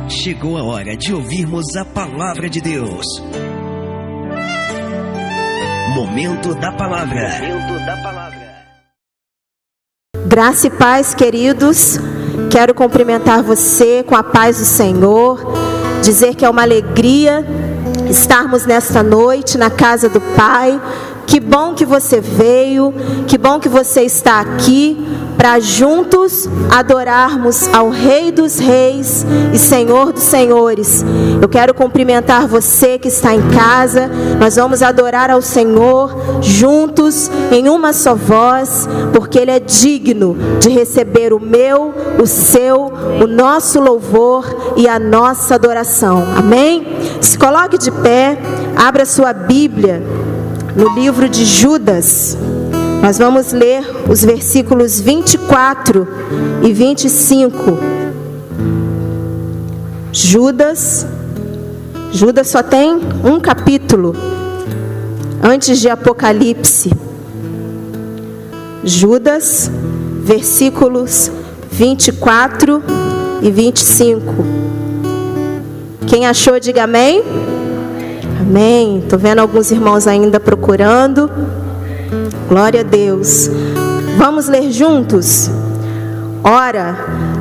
Chegou a hora de ouvirmos a palavra de Deus. Momento da palavra. Graça e paz, queridos. Quero cumprimentar você com a paz do Senhor. Dizer que é uma alegria estarmos nesta noite na casa do Pai. Que bom que você veio, que bom que você está aqui para juntos adorarmos ao Rei dos Reis e Senhor dos Senhores. Eu quero cumprimentar você que está em casa. Nós vamos adorar ao Senhor juntos em uma só voz, porque Ele é digno de receber o meu, o seu, o nosso louvor e a nossa adoração. Amém? Se coloque de pé, abra sua Bíblia no livro de Judas. Nós vamos ler os versículos 24 e 25. Judas só tem um capítulo antes de Apocalipse. Judas, versículos 24 e 25. Quem achou, diga amém. Amém. Estou vendo alguns irmãos ainda procurando. Glória a Deus. Vamos ler juntos? Ora,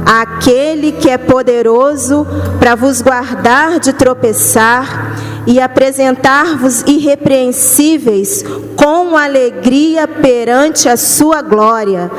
aquele que é poderoso para vos guardar de tropeçar e apresentar-vos irrepreensíveis com alegria perante a sua glória,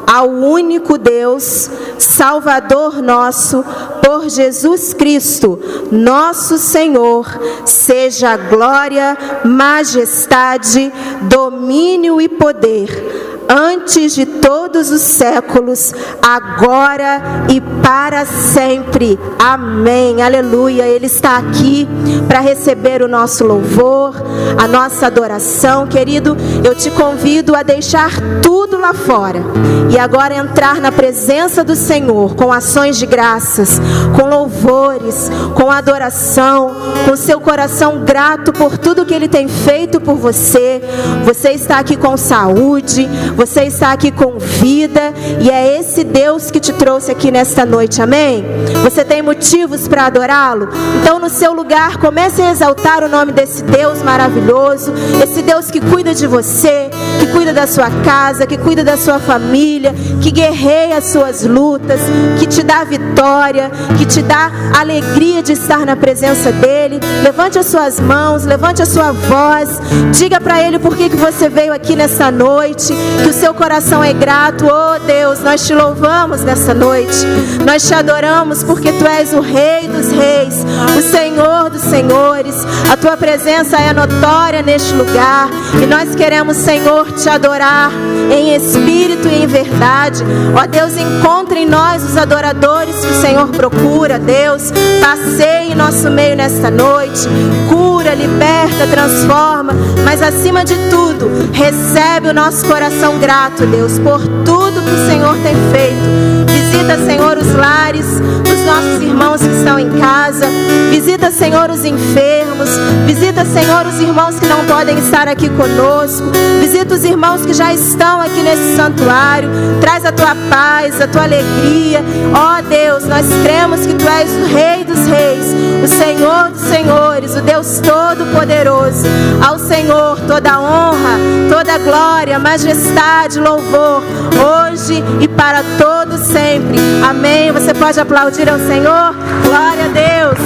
ao único Deus, Salvador nosso, por Jesus Cristo, nosso Senhor, seja glória, majestade, domínio e poder, antes de todos os séculos, agora e para sempre. Amém. Aleluia. Ele está aqui para receber o nosso louvor, a nossa adoração. Querido, eu te convido a deixar tudo lá fora e agora entrar na presença do Senhor com ações de graças, com louvores, com adoração, com seu coração grato por tudo que Ele tem feito por você. Você está aqui com saúde, você está aqui com vida, e é esse Deus que te trouxe aqui nesta noite, amém? Você tem motivos para adorá-lo? Então no seu lugar comece a exaltar o nome desse Deus maravilhoso, esse Deus que cuida de você, que cuida da sua casa, que cuida da sua família, que guerreia as suas lutas, que te dá vitória, que te dá alegria de estar na presença dEle. Levante as suas mãos, levante a sua voz, diga para Ele por que você veio aqui nessa noite, que o seu coração é grato. Oh Deus, nós te louvamos nessa noite, nós te adoramos porque Tu és o Rei dos Reis, o Senhor dos Senhores. A Tua presença é notória neste lugar e nós queremos, Senhor, Te adorar em espírito e em verdade. Ó Deus, encontre em nós os adoradores que o Senhor procura. Deus, passeie em nosso meio nesta noite, cura, liberta, transforma, mas acima de tudo, recebe o nosso coração grato, Deus, por tudo que o Senhor tem feito. Visita, Senhor, os lares dos nossos irmãos que estão em casa. Visita, Senhor, os enfermos. Visita, Senhor, os irmãos que não podem estar aqui conosco. Visita os irmãos que já estão aqui nesse santuário. Traz a Tua paz, a Tua alegria. Ó Deus, nós cremos que Tu és o Rei dos Reis, o Senhor dos Senhores, o Deus Todo-Poderoso. Ao Senhor toda a honra, toda a glória, majestade, louvor, hoje e para todo sempre. Amém. Você pode aplaudir ao Senhor? Glória a Deus.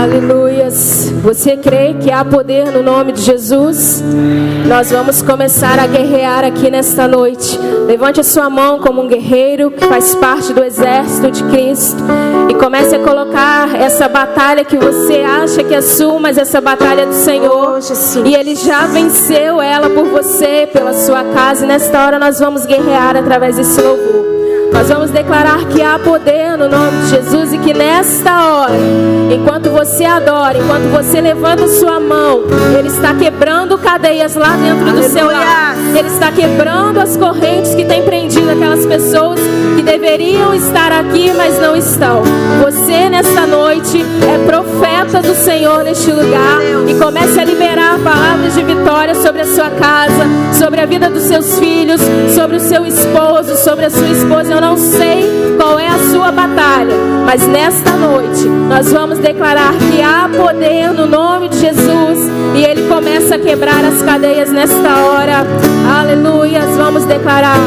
Aleluias. Você crê que há poder no nome de Jesus? Nós vamos começar a guerrear aqui nesta noite. Levante a sua mão como um guerreiro que faz parte do exército de Cristo e comece a colocar essa batalha que você acha que é sua, mas essa batalha é do Senhor. E Ele já venceu ela por você, pela sua casa. E nesta hora nós vamos guerrear através desse louvor. Nós vamos declarar que há poder no nome de Jesus e que nesta hora, enquanto você adora, enquanto você levanta sua mão, Ele está quebrando cadeias lá dentro do seu lar. Ele está quebrando as correntes que tem prendido aquelas pessoas que deveriam estar aqui, mas não estão. Você nesta noite é profeta do Senhor neste lugar e comece a liberar palavras de vitória sobre a sua casa, sobre a vida dos seus filhos, sobre o seu esposo, sobre a sua esposa. Eu não sei qual é a sua batalha, mas nesta noite nós vamos declarar que há poder no nome de Jesus e Ele começa a quebrar as cadeias nesta hora. Aleluia, vamos declarar.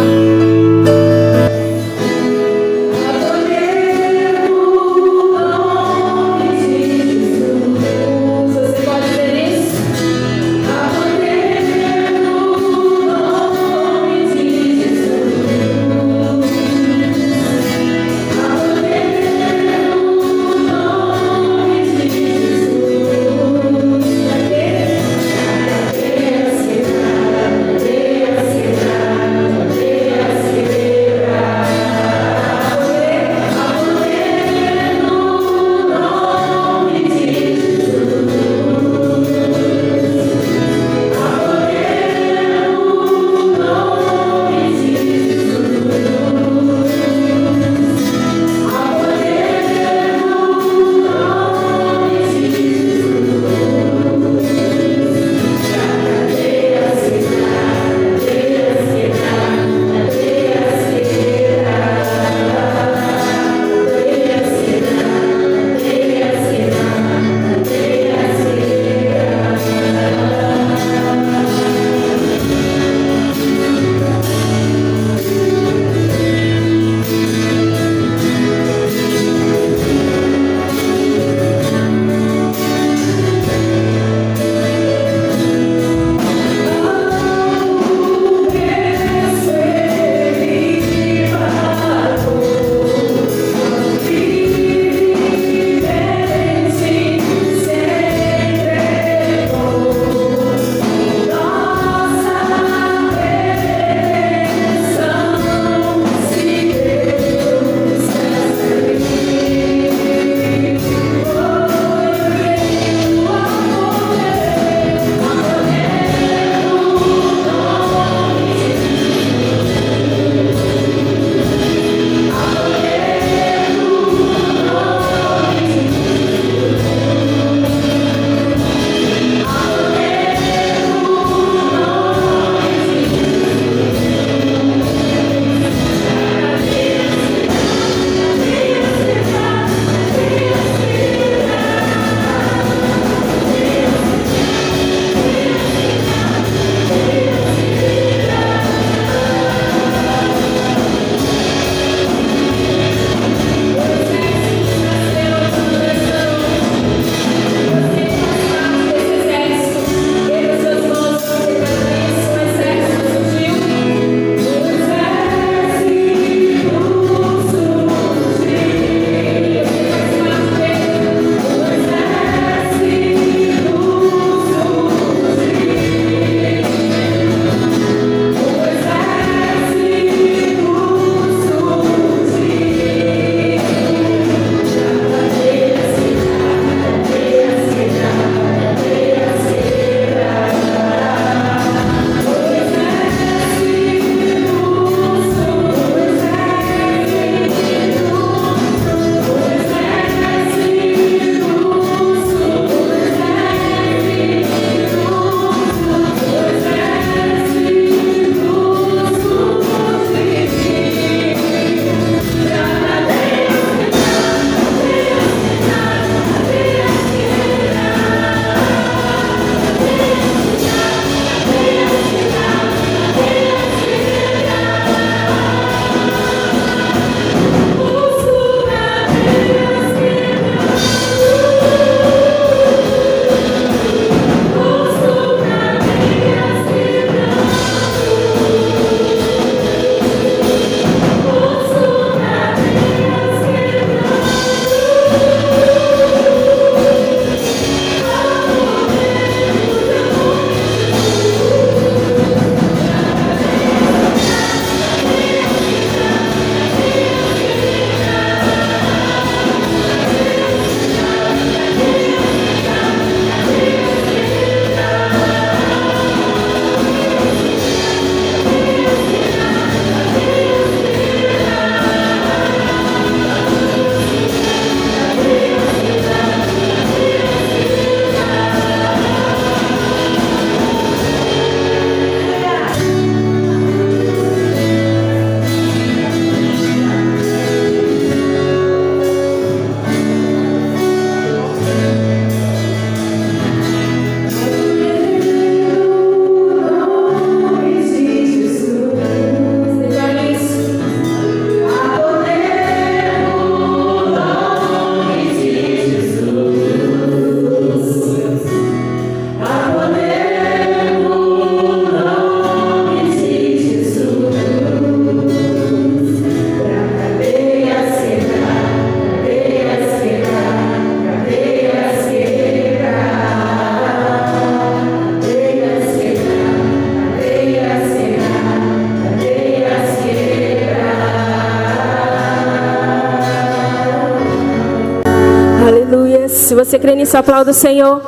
Se você crê nisso, aplauda o Senhor.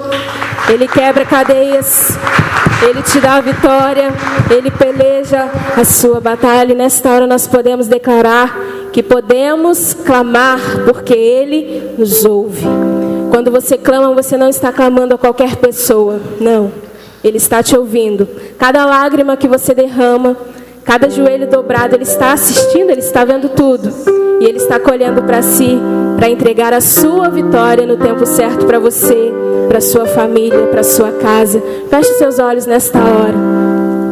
Ele quebra cadeias, Ele te dá a vitória, Ele peleja a sua batalha. E nesta hora nós podemos declarar que podemos clamar, porque Ele nos ouve. Quando você clama, você não está clamando a qualquer pessoa, não. Ele está te ouvindo. Cada lágrima que você derrama, cada joelho dobrado, Ele está assistindo, Ele está vendo tudo. E Ele está colhendo para si, para entregar a sua vitória no tempo certo para você, para sua família, para sua casa. Feche seus olhos nesta hora.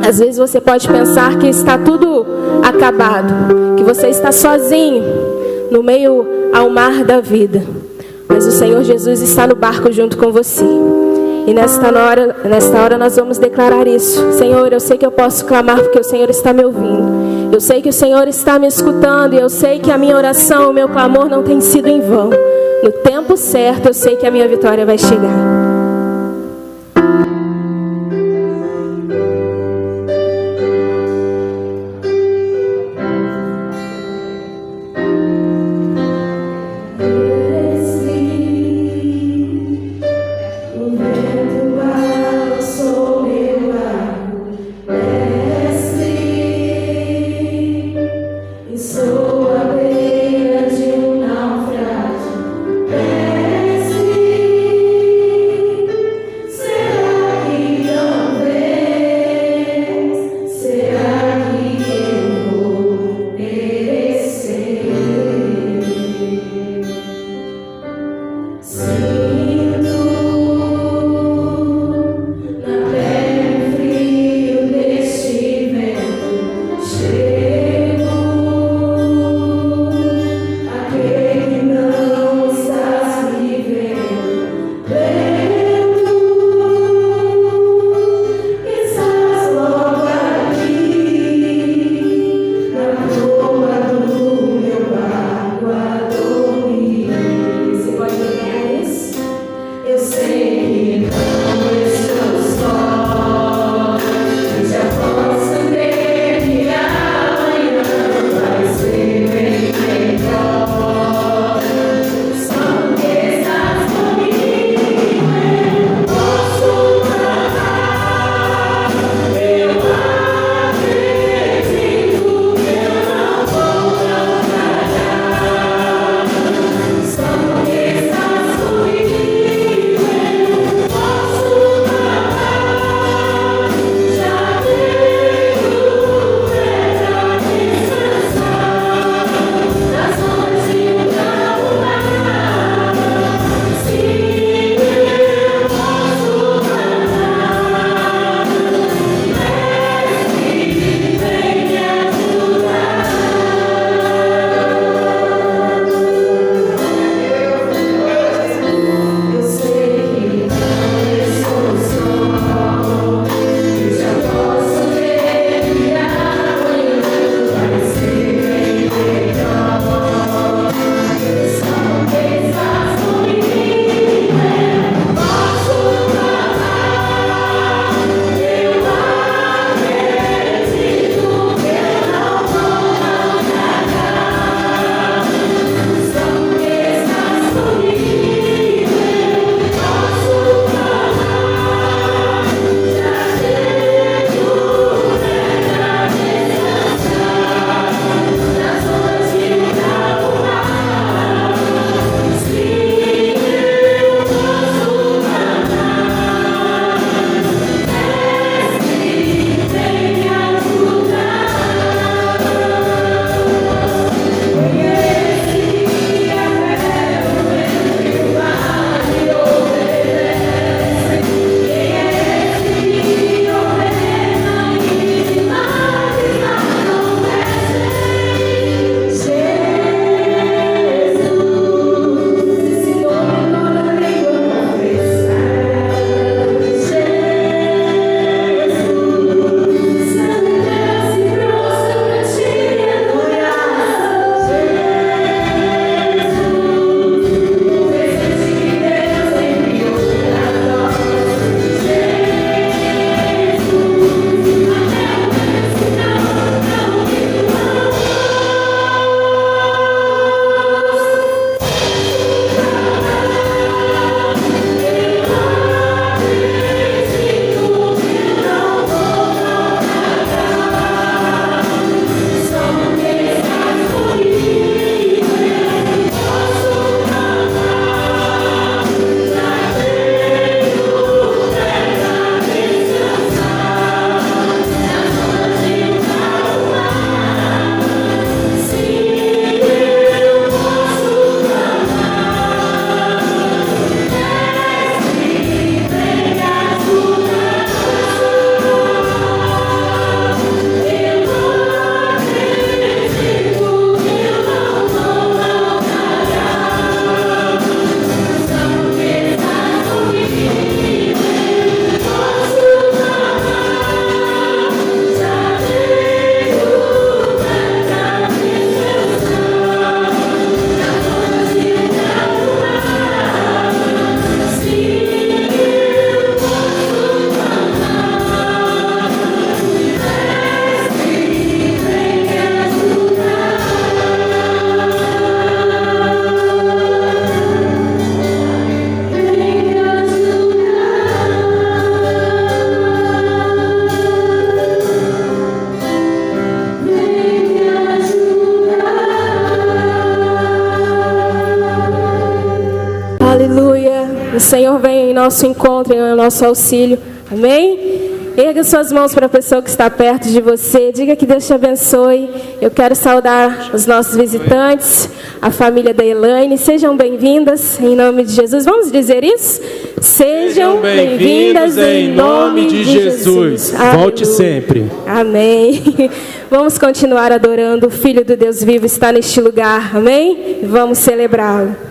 Às vezes você pode pensar que está tudo acabado, que você está sozinho no meio ao mar da vida. Mas o Senhor Jesus está no barco junto com você. E nesta hora nós vamos declarar isso. Senhor, eu sei que eu posso clamar porque o Senhor está me ouvindo. Eu sei que o Senhor está me escutando. E eu sei que a minha oração, o meu clamor não tem sido em vão. No tempo certo, eu sei que a minha vitória vai chegar. Senhor venha em nosso encontro, em nosso auxílio. Amém? Erga suas mãos para a pessoa que está perto de você. Diga que Deus te abençoe. Eu quero saudar os nossos visitantes, a família da Elaine. Sejam bem-vindas em nome de Jesus. Vamos dizer isso? Sejam bem-vindas em nome de Jesus. Volte sempre. Amém. Vamos continuar adorando. O Filho do Deus vivo está neste lugar. Amém? Vamos celebrá-lo.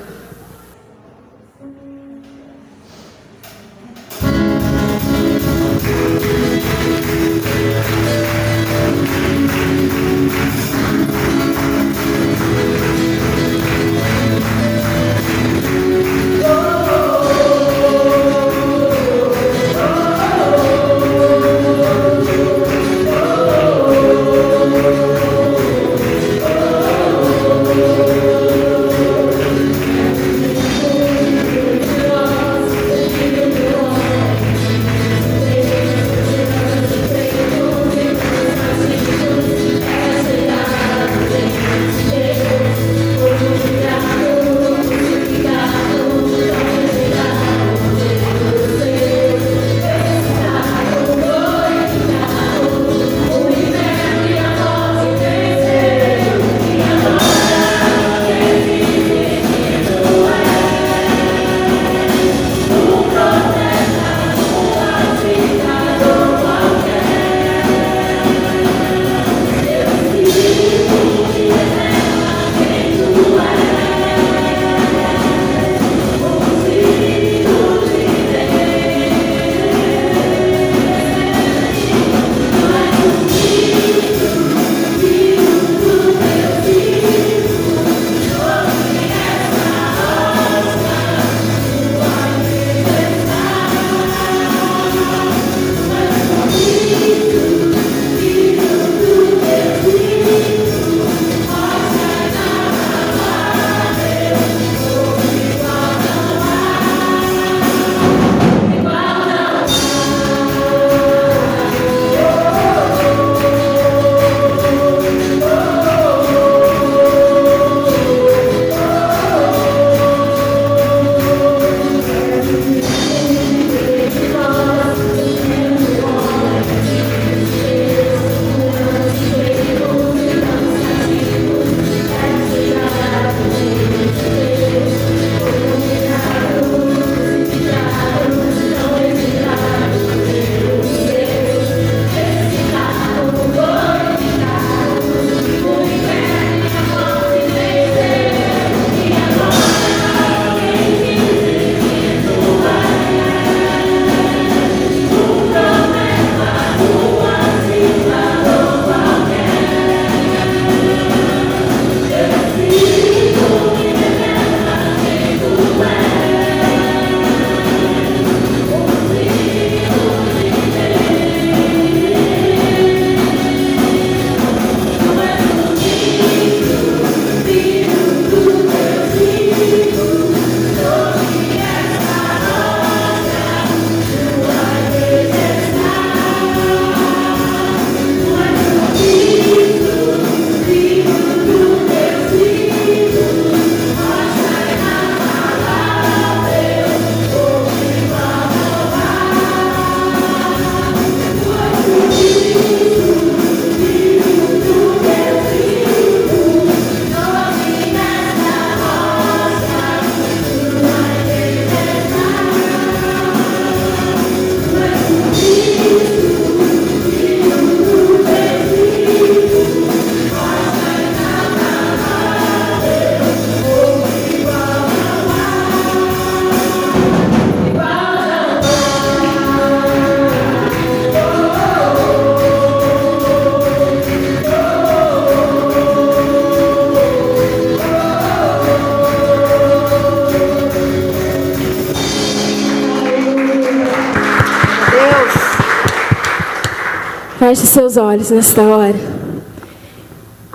Feche seus olhos nesta hora.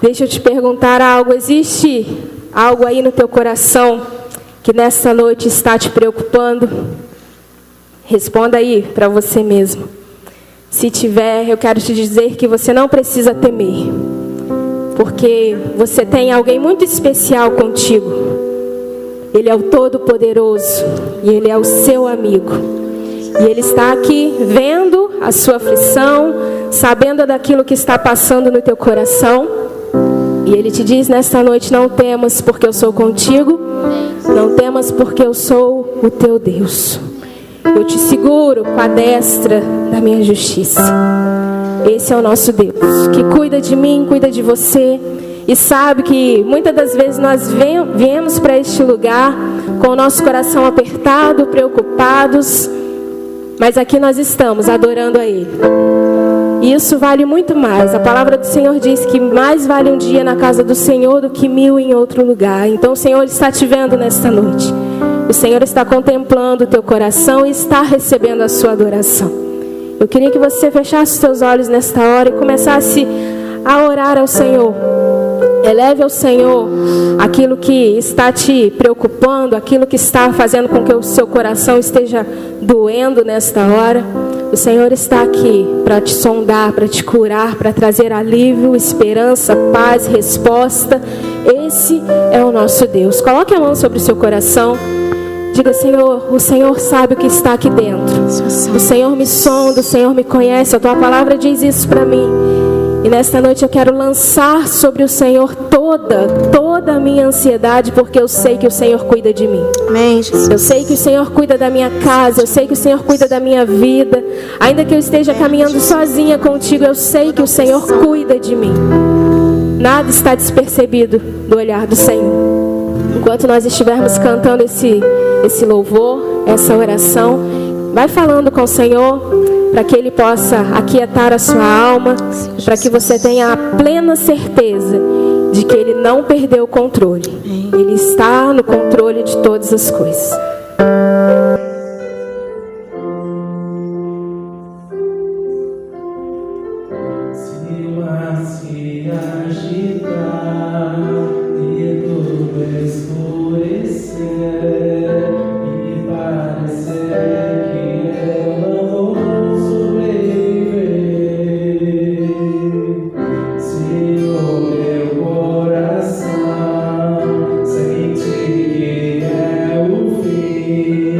Deixa eu te perguntar algo. Existe algo aí no teu coração que nesta noite está te preocupando? Responda aí para você mesmo. Se tiver, eu quero te dizer que você não precisa temer, porque você tem alguém muito especial contigo. Ele é o Todo-Poderoso e Ele é o seu amigo. E Ele está aqui vendo a sua aflição, sabendo daquilo que está passando no teu coração. E Ele te diz nesta noite: não temas, porque eu sou contigo. Não temas, porque eu sou o teu Deus. Eu te seguro com a destra da minha justiça. Esse é o nosso Deus, que cuida de mim, cuida de você. E sabe que muitas das vezes nós viemos para este lugar com o nosso coração apertado, preocupados, mas aqui nós estamos adorando a Ele. E isso vale muito mais. A palavra do Senhor diz que mais vale um dia na casa do Senhor do que 1000 em outro lugar. Então o Senhor está te vendo nesta noite. O Senhor está contemplando o teu coração e está recebendo a sua adoração. Eu queria que você fechasse os teus olhos nesta hora e começasse a orar ao Senhor. Eleve ao Senhor aquilo que está te preocupando, aquilo que está fazendo com que o seu coração esteja doendo nesta hora. O Senhor está aqui para te sondar, para te curar, para trazer alívio, esperança, paz, resposta. Esse é o nosso Deus. Coloque a mão sobre o seu coração. Diga: Senhor, o Senhor sabe o que está aqui dentro. O Senhor me sonda, o Senhor me conhece. A tua palavra diz isso para mim. E nesta noite eu quero lançar sobre o Senhor toda a minha ansiedade, porque eu sei que o Senhor cuida de mim. Amém, Jesus. Eu sei que o Senhor cuida da minha casa, eu sei que o Senhor cuida da minha vida. Ainda que eu esteja caminhando sozinha contigo, eu sei que o Senhor cuida de mim. Nada está despercebido do olhar do Senhor. Enquanto nós estivermos cantando esse louvor, essa oração, vai falando com o Senhor, para que Ele possa aquietar a sua alma, para que você tenha a plena certeza de que Ele não perdeu o controle. Ele está no controle de todas as coisas. Sentir que é o fim.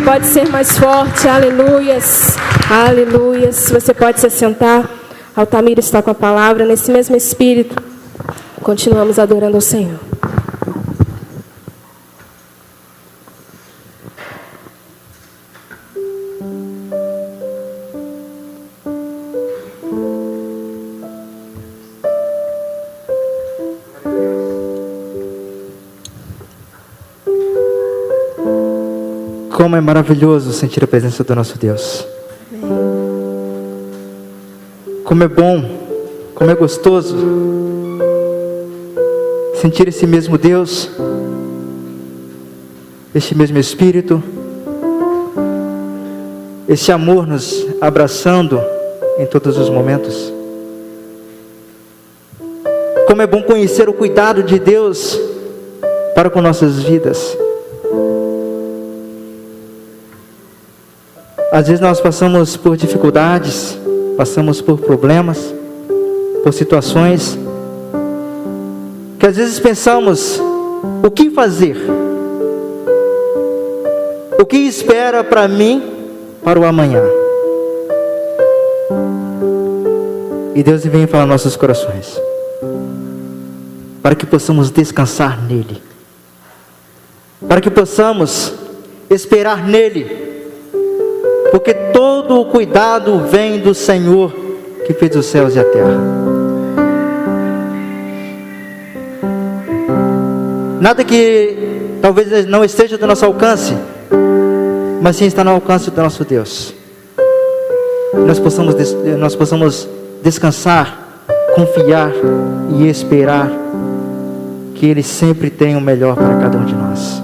pode ser mais forte. Aleluias. Aleluias. Você pode se assentar. Altamiro está com a palavra. Nesse mesmo espírito, continuamos adorando ao Senhor. Como é maravilhoso sentir a presença do nosso Deus. Como é bom, como é gostoso sentir esse mesmo Deus, este mesmo Espírito, esse amor nos abraçando em todos os momentos. Como é bom conhecer o cuidado de Deus para com nossas vidas. Às vezes nós passamos por dificuldades, passamos por problemas, por situações que às vezes pensamos, o que fazer? O que espera para mim, para o amanhã? E Deus vem falar nos nossos corações, para que possamos descansar nele, para que possamos esperar nele, porque todo o cuidado vem do Senhor que fez os céus e a terra. Nada que talvez não esteja do nosso alcance, mas sim está no alcance do nosso Deus. Nós possamos descansar, confiar e esperar que Ele sempre tem o melhor para cada um de nós.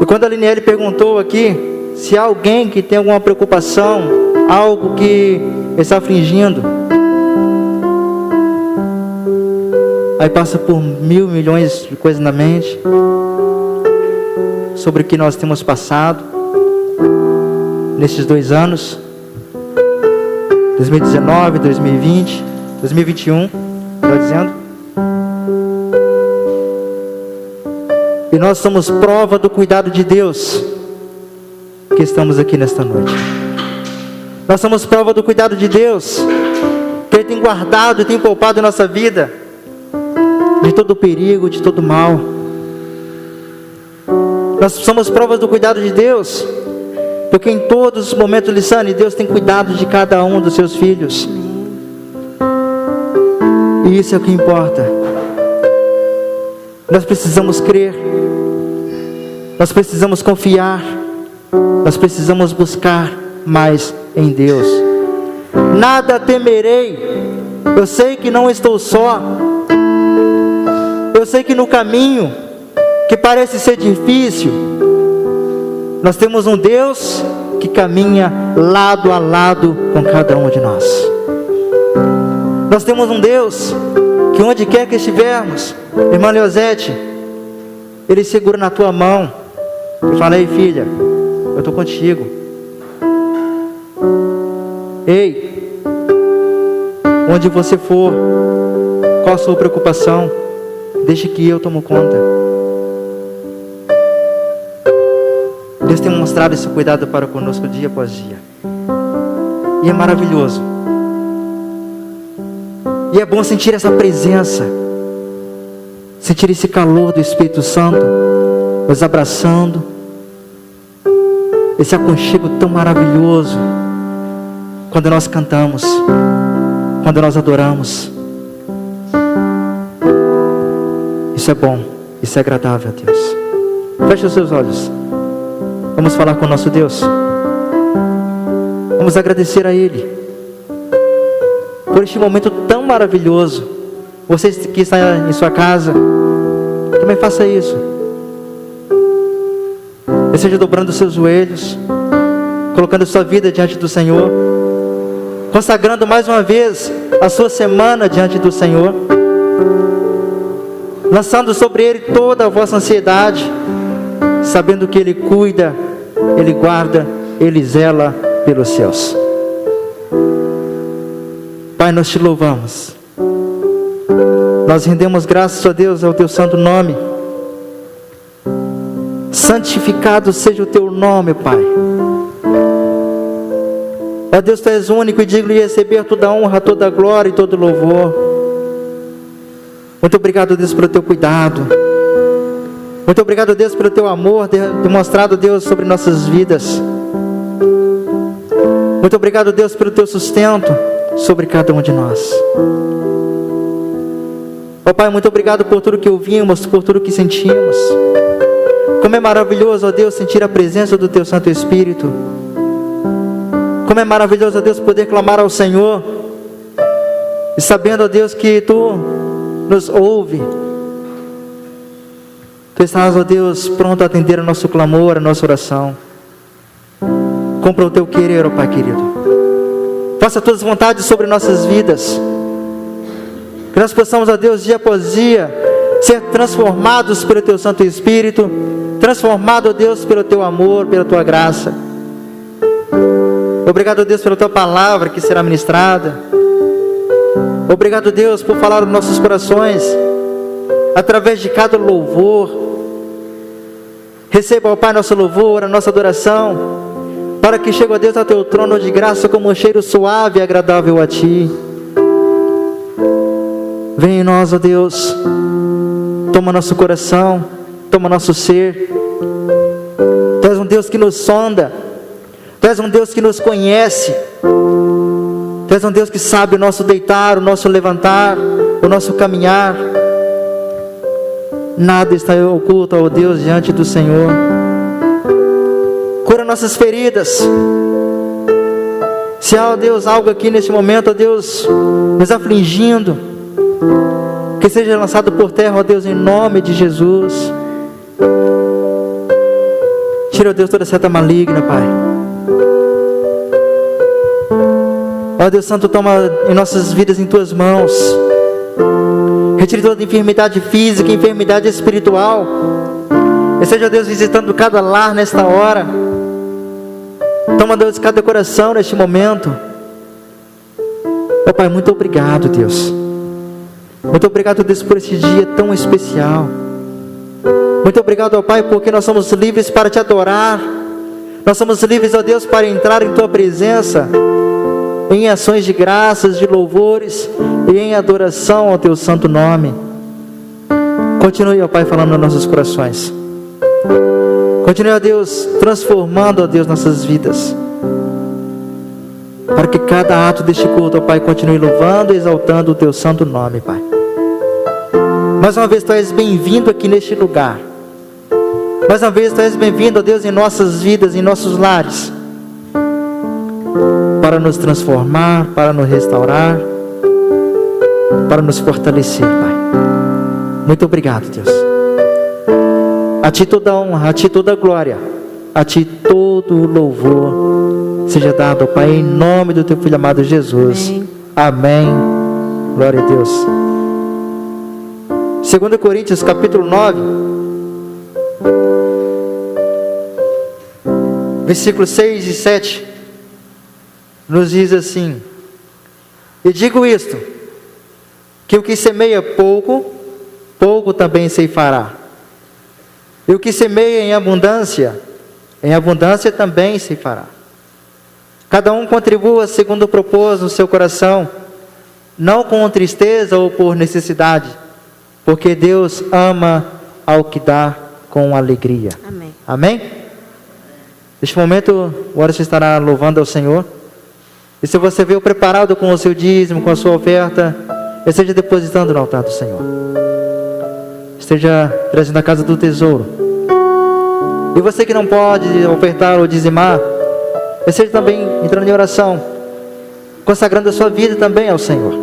E quando a Liniele perguntou aqui se há alguém que tem alguma preocupação, algo que está afligindo, aí passa por 1.000 milhões de coisas na mente, sobre o que nós temos passado, nesses 2 anos, 2019, 2020, 2021, melhor dizendo. E nós somos prova do cuidado de Deus, que estamos aqui nesta noite. Nós somos prova do cuidado de Deus, que Ele tem guardado e tem poupado a nossa vida de todo perigo, de todo mal. Nós somos provas do cuidado de Deus, porque em todos os momentos, Lissane, Deus tem cuidado de cada um dos seus filhos. E isso é o que importa. Nós precisamos crer, nós precisamos confiar, nós precisamos buscar mais em Deus. Nada temerei, eu sei que não estou só, eu sei que no caminho que parece ser difícil, nós temos um Deus que caminha lado a lado com cada um de nós. Nós temos um Deus que onde quer que estivermos, irmã Leozete, Ele segura na tua mão e fala: ei filha, eu estou contigo. Ei, onde você for, qual a sua preocupação, deixe que eu tomo conta. Deus tem mostrado esse cuidado para conosco dia após dia, e é maravilhoso, e é bom sentir essa presença, sentir esse calor do Espírito Santo nos abraçando, esse aconchego tão maravilhoso, quando nós cantamos, quando nós adoramos. Isso é bom, isso é agradável a Deus. Feche os seus olhos, vamos falar com o nosso Deus, vamos agradecer a Ele por este momento tão maravilhoso. Você que está em sua casa, também faça isso. Esteja dobrando os seus joelhos, colocando sua vida diante do Senhor, consagrando mais uma vez a sua semana diante do Senhor, lançando sobre Ele toda a vossa ansiedade, sabendo que Ele cuida, Ele guarda, Ele zela pelos céus. Pai, nós te louvamos, nós rendemos graças a Deus ao teu santo nome, Santificado seja o teu nome, Pai. Ó Deus, tu és único e digno de receber toda a honra, toda a glória e todo o louvor. Muito obrigado, Deus, pelo teu cuidado. Muito obrigado, Deus, pelo teu amor demonstrado, Deus, sobre nossas vidas. Muito obrigado, Deus, pelo teu sustento sobre cada um de nós. Ó Pai, muito obrigado por tudo que ouvimos, por tudo que sentimos. Como é maravilhoso, ó Deus, sentir a presença do teu Santo Espírito. Como é maravilhoso, ó Deus, poder clamar ao Senhor e sabendo, ó Deus, que tu nos ouve. Tu estás, ó Deus, pronto a atender o nosso clamor, a nossa oração. Cumpra o teu querer, ó Pai querido. Faça tuas vontades sobre nossas vidas. Que nós possamos, ó Deus, dia após dia, ser transformados pelo teu Santo Espírito. Transformado, ó Deus, pelo teu amor, pela tua graça. Obrigado, Deus, pela tua palavra que será ministrada. Obrigado, Deus, por falar nos nossos corações através de cada louvor. Receba, ó Pai, nosso louvor, a nossa adoração, para que chegue, ó Deus, ao teu trono de graça como um cheiro suave e agradável a ti. Vem em nós, ó Deus, toma nosso coração, toma nosso ser. Tu és um Deus que nos sonda, Tu és um Deus que nos conhece, Tu és um Deus que sabe o nosso deitar, o nosso levantar, o nosso caminhar. Nada está oculto, ó Deus, diante do Senhor. Cura nossas feridas. Se há, ó Deus, algo aqui neste momento, ó Deus, nos afligindo, que seja lançado por terra, ó Deus, em nome de Jesus. Tira, ó Deus, toda seta maligna, Pai. Ó Deus Santo, toma em nossas vidas em Tuas mãos. Retire toda enfermidade física, enfermidade espiritual. E seja, Deus, visitando cada lar nesta hora. Toma, Deus, cada coração neste momento. Ó Pai, muito obrigado, Deus. Muito obrigado, Deus, por este dia tão especial. Muito obrigado, ó Pai, porque nós somos livres para Te adorar. Nós somos livres, ó Deus, para entrar em Tua presença, em ações de graças, de louvores e em adoração ao Teu santo nome. Continue, ó Pai, falando nos nossos corações. Continue, ó Deus, transformando, ó Deus, nossas vidas, para que cada ato deste culto, ó Pai, continue louvando e exaltando o Teu santo nome, Pai. Mais uma vez, Tu és bem-vindo aqui neste lugar. Mais uma vez, Tu és bem-vindo, ó Deus, em nossas vidas, em nossos lares, para nos transformar, para nos restaurar, para nos fortalecer, Pai. Muito obrigado, Deus. A Ti toda honra, a Ti toda glória, a Ti todo o louvor seja dado, ó Pai, em nome do Teu Filho amado Jesus. Amém. Glória a Deus. 2 Coríntios capítulo 9, versículos 6 e 7, nos diz assim: e digo isto, que o que semeia pouco, pouco também ceifará. E o que semeia em abundância também ceifará. Cada um contribua segundo o propôs no seu coração, não com tristeza ou por necessidade, porque Deus ama ao que dá com alegria. Amém. Amém? Neste momento, o Wallace estará louvando ao Senhor. E se você veio preparado com o seu dízimo, com a sua oferta, esteja depositando no altar do Senhor. Esteja trazendo a casa do tesouro. E você que não pode ofertar ou dizimar, esteja também entrando em oração, consagrando a sua vida também ao Senhor,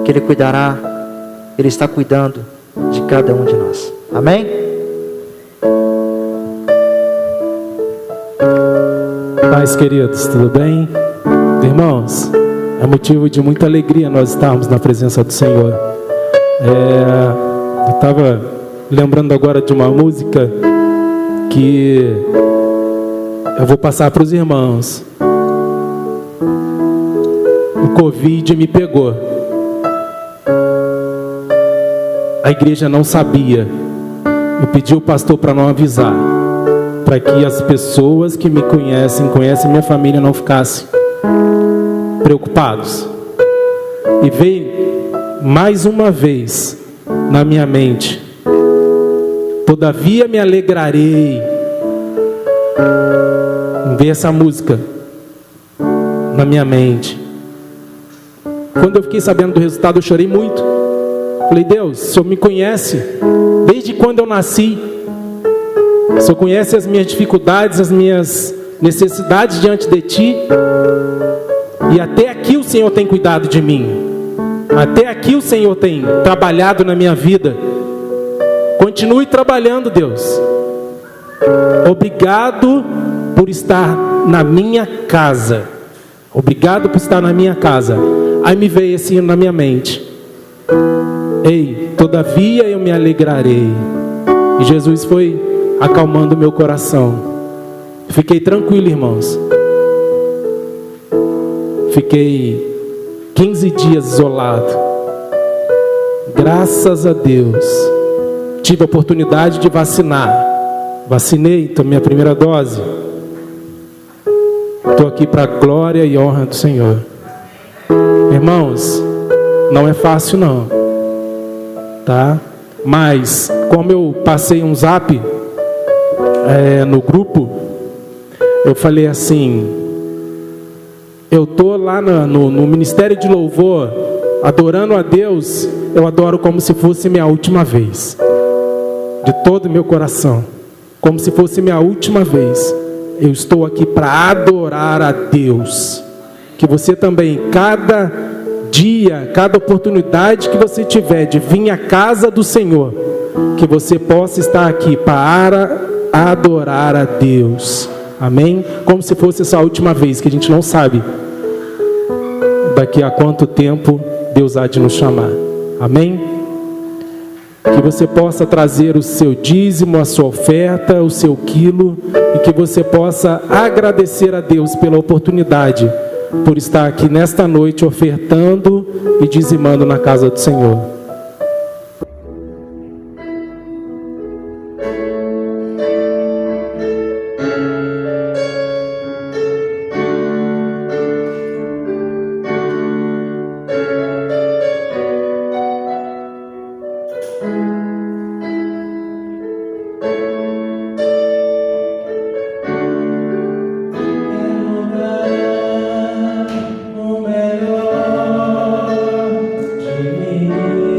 que Ele cuidará. Ele está cuidando de cada um de nós. Amém? Pais queridos, tudo bem? Irmãos, é motivo de muita alegria nós estarmos na presença do Senhor. Eu estava lembrando agora de uma música que eu vou passar para os irmãos. O Covid me pegou. A igreja não sabia Eu pedi ao pastor para não avisar, para que as pessoas que me conhecem minha família, não ficassem preocupados. E veio mais uma vez na minha mente: todavia me alegrarei. Veio essa música na minha mente. Quando eu fiquei sabendo do resultado, eu chorei muito. Falei: Deus, o Senhor me conhece desde quando eu nasci. O Senhor conhece as minhas dificuldades, as minhas necessidades diante de Ti. E até aqui o Senhor tem cuidado de mim. Até aqui o Senhor tem trabalhado na minha vida. Continue trabalhando, Deus. Obrigado por estar na minha casa. Obrigado por estar na minha casa. Aí me veio esse hino na minha mente: ei, todavia eu me alegrarei. E Jesus foi acalmando meu coração. Fiquei tranquilo, irmãos. Fiquei 15 dias isolado. Graças a Deus. Tive a oportunidade de vacinar. Vacinei, tomei a primeira dose. Estou aqui para a glória e honra do Senhor. Irmãos, não é fácil não, tá? Mas como eu passei um zap no grupo, eu falei assim: eu tô lá no Ministério de Louvor adorando a Deus. Eu adoro como se fosse minha última vez, de todo o meu coração, como se fosse minha última vez. Eu estou aqui para adorar a Deus. Que você também, cada dia, cada oportunidade que você tiver de vir à casa do Senhor, que você possa estar aqui para adorar a Deus. Amém? Como se fosse essa última vez, que a gente não sabe daqui a quanto tempo Deus há de nos chamar. Amém? Que você possa trazer o seu dízimo, a sua oferta, o seu quilo, e que você possa agradecer a Deus pela oportunidade, por estar aqui nesta noite ofertando e dizimando na casa do Senhor. O melhor de mim.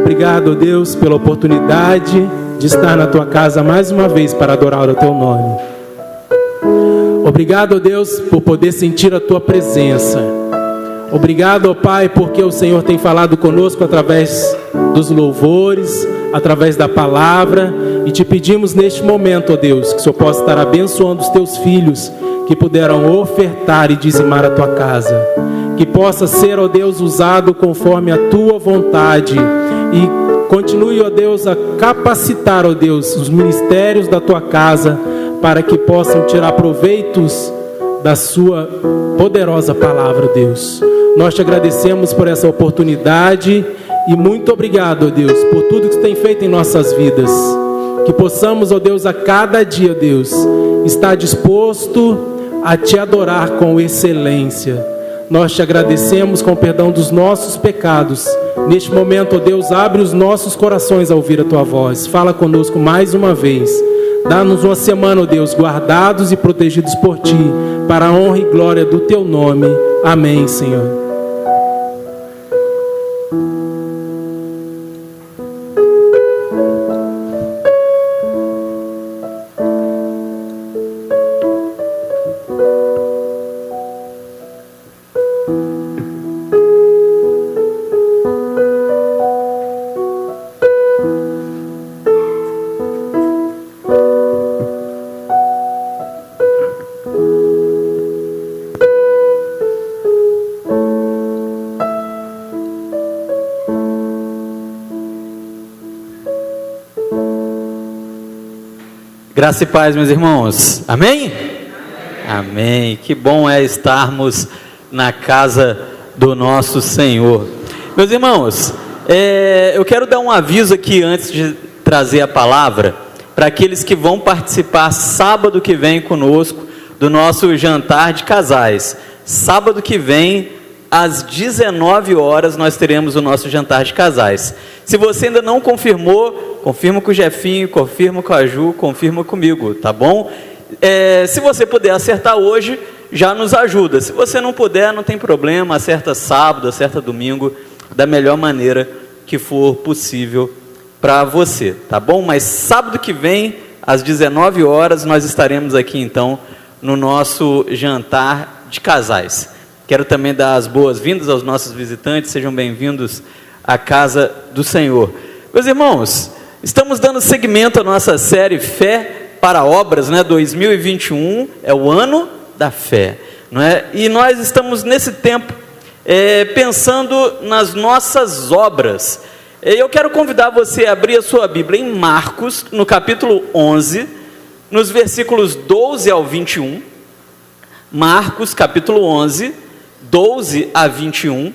Obrigado, Deus, pela oportunidade de estar na tua casa mais uma vez para adorar o teu nome. Obrigado, Deus, por poder sentir a tua presença. Obrigado, Pai, porque o Senhor tem falado conosco através dos louvores, através da palavra, e te pedimos neste momento, ó Deus, que o Senhor possa estar abençoando os teus filhos que puderam ofertar e dizimar a tua casa. Que possa ser, ó Deus, usado conforme a tua vontade. E continue, ó Deus, a capacitar, ó Deus, os ministérios da tua casa, para que possam tirar proveitos da sua poderosa palavra, Deus. Nós te agradecemos por essa oportunidade e muito obrigado, ó Deus, por tudo que você tem feito em nossas vidas. Que possamos, ó Deus, a cada dia, Deus, estar disposto a te adorar com excelência. Nós te agradecemos com o perdão dos nossos pecados. Neste momento, ó Deus, abre os nossos corações a ouvir a tua voz. Fala conosco mais uma vez. Dá-nos uma semana, ó Deus, guardados e protegidos por ti, para a honra e glória do teu nome. Amém, Senhor. Graça e paz, meus irmãos. Amém? Amém. Que bom é estarmos na casa do nosso Senhor. Meus irmãos, eu quero dar um aviso aqui antes de trazer a palavra, para aqueles que vão participar sábado que vem conosco do nosso jantar de casais. Sábado que vem, às 19 horas, nós teremos o nosso jantar de casais. Se você ainda não confirmou, confirma com o Jefinho, confirma com a Ju, confirma comigo, tá bom? Se você puder acertar hoje, já nos ajuda. Se você não puder, não tem problema, acerta sábado, acerta domingo, da melhor maneira que for possível para você, tá bom? Mas sábado que vem, às 19 horas, nós estaremos aqui então no nosso jantar de casais. Quero também dar as boas-vindas aos nossos visitantes, sejam bem-vindos à casa do Senhor. Meus irmãos, estamos dando seguimento à nossa série Fé para Obras, né? 2021 é o ano da fé, não é? E nós estamos nesse tempo pensando nas nossas obras. Eu quero convidar você a abrir a sua Bíblia em Marcos, no capítulo 11, nos versículos 12 ao 21. Marcos, capítulo 11, 12 a 21.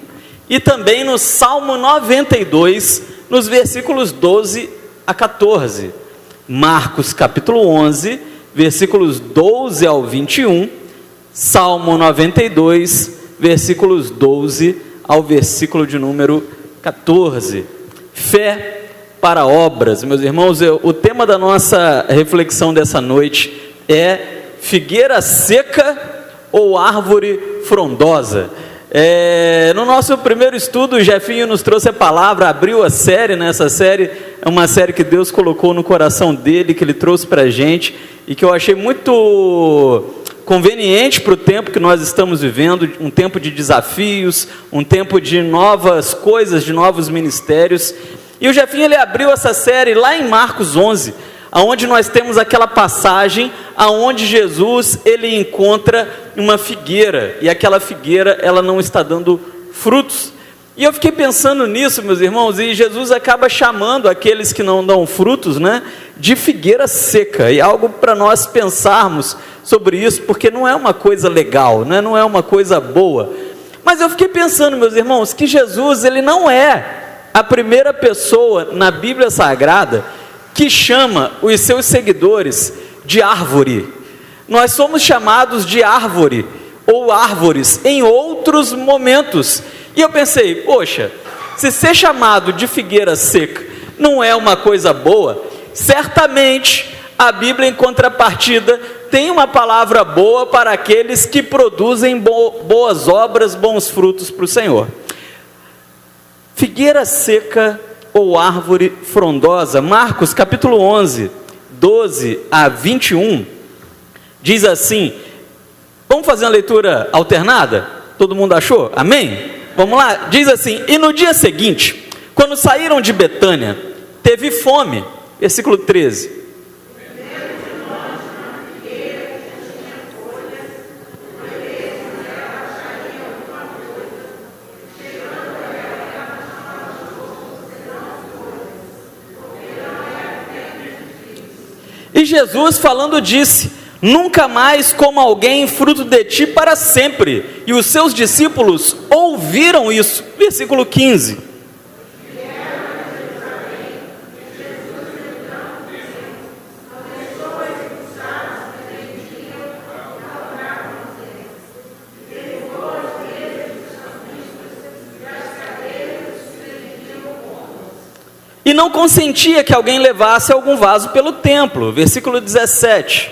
E também no Salmo 92, nos versículos 12 a 14. Marcos, capítulo 11, versículos 12 ao 21. Salmo 92, versículos 12 ao versículo de número 14. Fé para obras. Meus irmãos, o tema da nossa reflexão dessa noite é figueira seca ou árvore frondosa. No nosso primeiro estudo, o Jefinho nos trouxe a palavra, abriu a série, né? Essa série é uma série que Deus colocou no coração dele, que ele trouxe para a gente, e que eu achei muito conveniente para o tempo que nós estamos vivendo, um tempo de desafios, um tempo de novas coisas, de novos ministérios. E o Jefinho, ele abriu essa série lá em Marcos 11, aonde nós temos aquela passagem aonde Jesus, ele encontra uma figueira, e aquela figueira, ela não está dando frutos. E eu fiquei pensando nisso, meus irmãos, e Jesus acaba chamando aqueles que não dão frutos, né? de figueira seca, e algo para nós pensarmos sobre isso, porque não é uma coisa legal, né? Não é uma coisa boa. Mas eu fiquei pensando, meus irmãos, que Jesus, ele não é a primeira pessoa na Bíblia Sagrada que chama os seus seguidores de árvore. Nós somos chamados de árvore ou árvores em outros momentos. E eu pensei, poxa, se ser chamado de figueira seca não é uma coisa boa, certamente a Bíblia, em contrapartida, tem uma palavra boa para aqueles que produzem boas obras, bons frutos para o Senhor. Figueira seca ou árvore frondosa, Marcos capítulo 11, 12 a 21, diz assim, vamos fazer uma leitura alternada? Todo mundo achou? Amém? Vamos lá? Diz assim, e no dia seguinte, quando saíram de Betânia, teve fome, versículo 13, e Jesus falando disse, nunca mais coma alguém fruto de ti para sempre. E os seus discípulos ouviram isso. Versículo 15. E não consentia que alguém levasse algum vaso pelo templo. Versículo 17.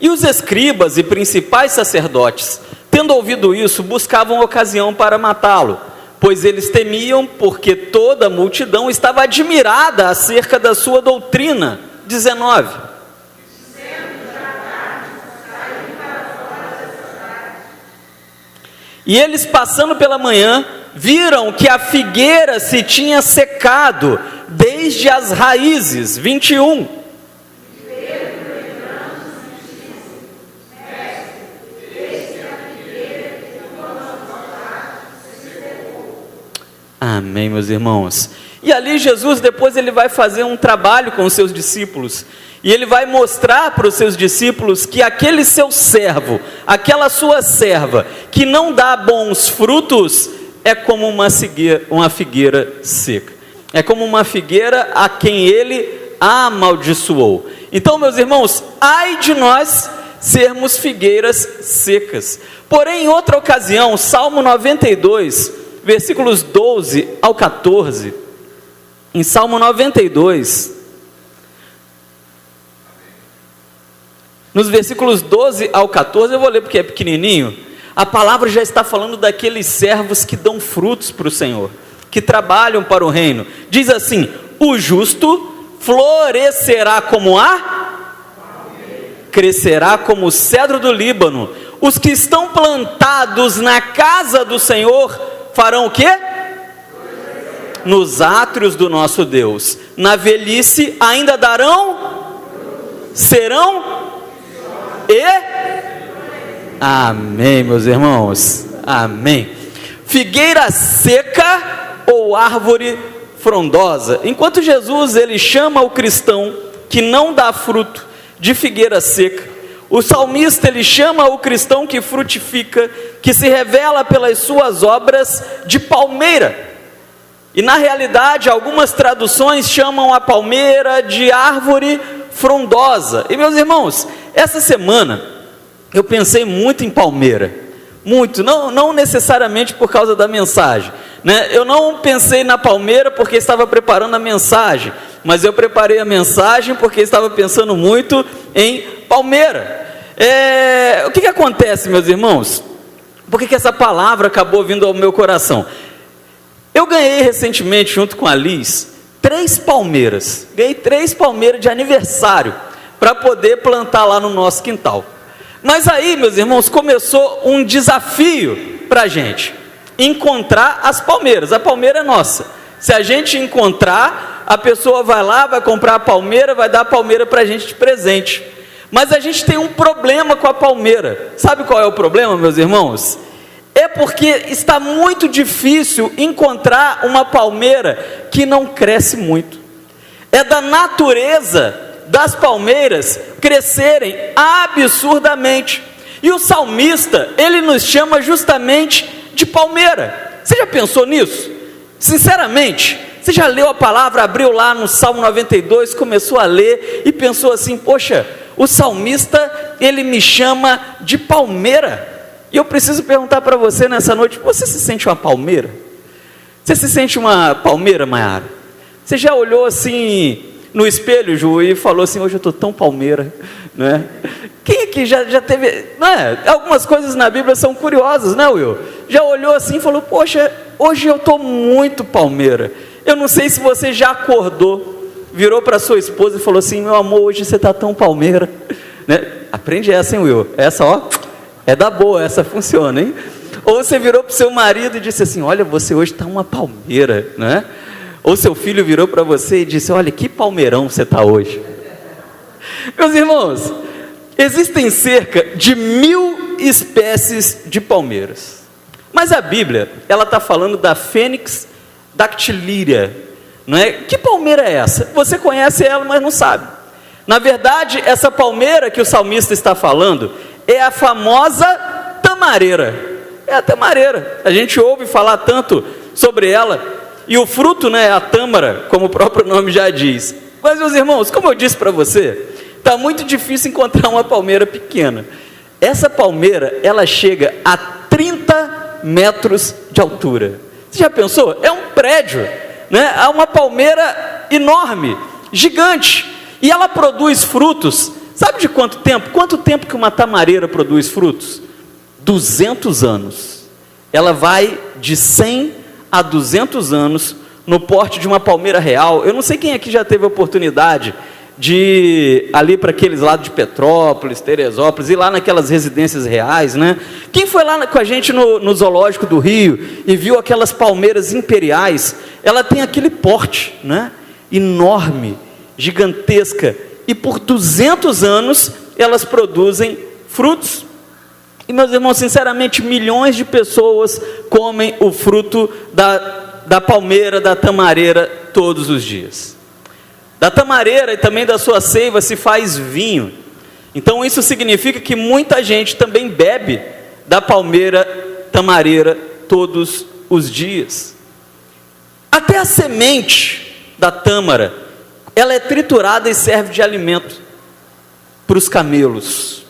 E os escribas e principais sacerdotes, tendo ouvido isso, buscavam ocasião para matá-lo, pois eles temiam, porque toda a multidão estava admirada acerca da sua doutrina. 19. E eles, passando pela manhã, viram que a figueira se tinha secado desde as raízes. 21. Amém, meus irmãos. E ali Jesus, depois ele vai fazer um trabalho com os seus discípulos, e ele vai mostrar para os seus discípulos que aquele seu servo, aquela sua serva, que não dá bons frutos, é como uma figueira seca, é como uma figueira a quem ele amaldiçoou. Então, meus irmãos, ai de nós sermos figueiras secas. Porém, em outra ocasião, Salmo 92, versículos 12 ao 14, em Salmo 92, nos versículos 12 ao 14, eu vou ler porque é pequenininho, a palavra já está falando daqueles servos que dão frutos para o Senhor, que trabalham para o reino. Diz assim, o justo florescerá como crescerá como o cedro do Líbano, os que estão plantados na casa do Senhor, farão o quê? Nos átrios do nosso Deus. Na velhice ainda darão, serão e... Amém, meus irmãos. Amém. Figueira seca ou árvore frondosa. Enquanto Jesus, ele chama o cristão que não dá fruto de figueira seca, o salmista, ele chama o cristão que frutifica, que se revela pelas suas obras, de palmeira. E na realidade, algumas traduções chamam a palmeira de árvore frondosa. E meus irmãos, essa semana eu pensei muito em palmeira. Muito, não necessariamente por causa da mensagem, né? Eu não pensei na palmeira porque estava preparando a mensagem, mas eu preparei a mensagem porque estava pensando muito em palmeira. O que acontece, meus irmãos? Por que essa palavra acabou vindo ao meu coração? Eu ganhei recentemente, junto com a Liz, 3 palmeiras. Ganhei 3 palmeiras de aniversário para poder plantar lá no nosso quintal. Mas aí, meus irmãos, começou um desafio para a gente encontrar as palmeiras. A palmeira é nossa. Se a gente encontrar, a pessoa vai lá, vai comprar a palmeira, vai dar a palmeira para a gente de presente. Mas a gente tem um problema com a palmeira. Sabe qual é o problema, meus irmãos? É porque está muito difícil encontrar uma palmeira que não cresce muito. É da natureza das palmeiras crescerem absurdamente. E o salmista, ele nos chama justamente de palmeira. Você já pensou nisso? Sinceramente, você já leu a palavra, abriu lá no Salmo 92, começou a ler e pensou assim: poxa, o salmista, ele me chama de palmeira. E eu preciso perguntar para você nessa noite: você se sente uma palmeira? Você se sente uma palmeira, Maiara? Você já olhou assim no espelho, Ju, e falou assim: hoje eu estou tão palmeira, né? Quem aqui já teve, né? Algumas coisas na Bíblia são curiosas, né, Will? Já olhou assim e falou: poxa, hoje eu estou muito palmeira. Eu não sei se você já acordou, virou para sua esposa e falou assim: meu amor, hoje você está tão palmeira, né? Aprende essa, hein, Will? Essa, ó, é da boa, essa funciona, hein? Ou você virou para o seu marido e disse assim: olha, você hoje está uma palmeira, né? Ou seu filho virou para você e disse: olha, que palmeirão você está hoje. Meus irmãos, existem cerca de 1000 espécies de palmeiras. Mas a Bíblia, ela está falando da Fênix dactylirea, não é? Que palmeira é essa? Você conhece ela, mas não sabe. Na verdade, essa palmeira que o salmista está falando é a famosa tamareira. É a tamareira. A gente ouve falar tanto sobre ela. E o fruto, né, é a tâmara, como o próprio nome já diz. Mas, meus irmãos, como eu disse para você, está muito difícil encontrar uma palmeira pequena. Essa palmeira, ela chega a 30 metros de altura. Você já pensou? É um prédio, né? É uma palmeira enorme, gigante. E ela produz frutos. Sabe de quanto tempo? Quanto tempo que uma tamareira produz frutos? 200 anos. Ela vai de 100 a 200 anos no porte de uma palmeira real. Eu não sei quem aqui já teve a oportunidade de ir ali para aqueles lados de Petrópolis, Teresópolis, e lá naquelas residências reais, né? Quem foi lá com a gente no zoológico do Rio e viu aquelas palmeiras imperiais? Ela tem aquele porte, né? Enorme, gigantesca, e por 200 anos elas produzem frutos. E, meus irmãos, sinceramente, milhões de pessoas comem o fruto da palmeira, da tamareira, todos os dias. Da tamareira e também da sua seiva se faz vinho. Então isso significa que muita gente também bebe da palmeira, tamareira, todos os dias. Até a semente da tâmara, ela é triturada e serve de alimento para os camelos.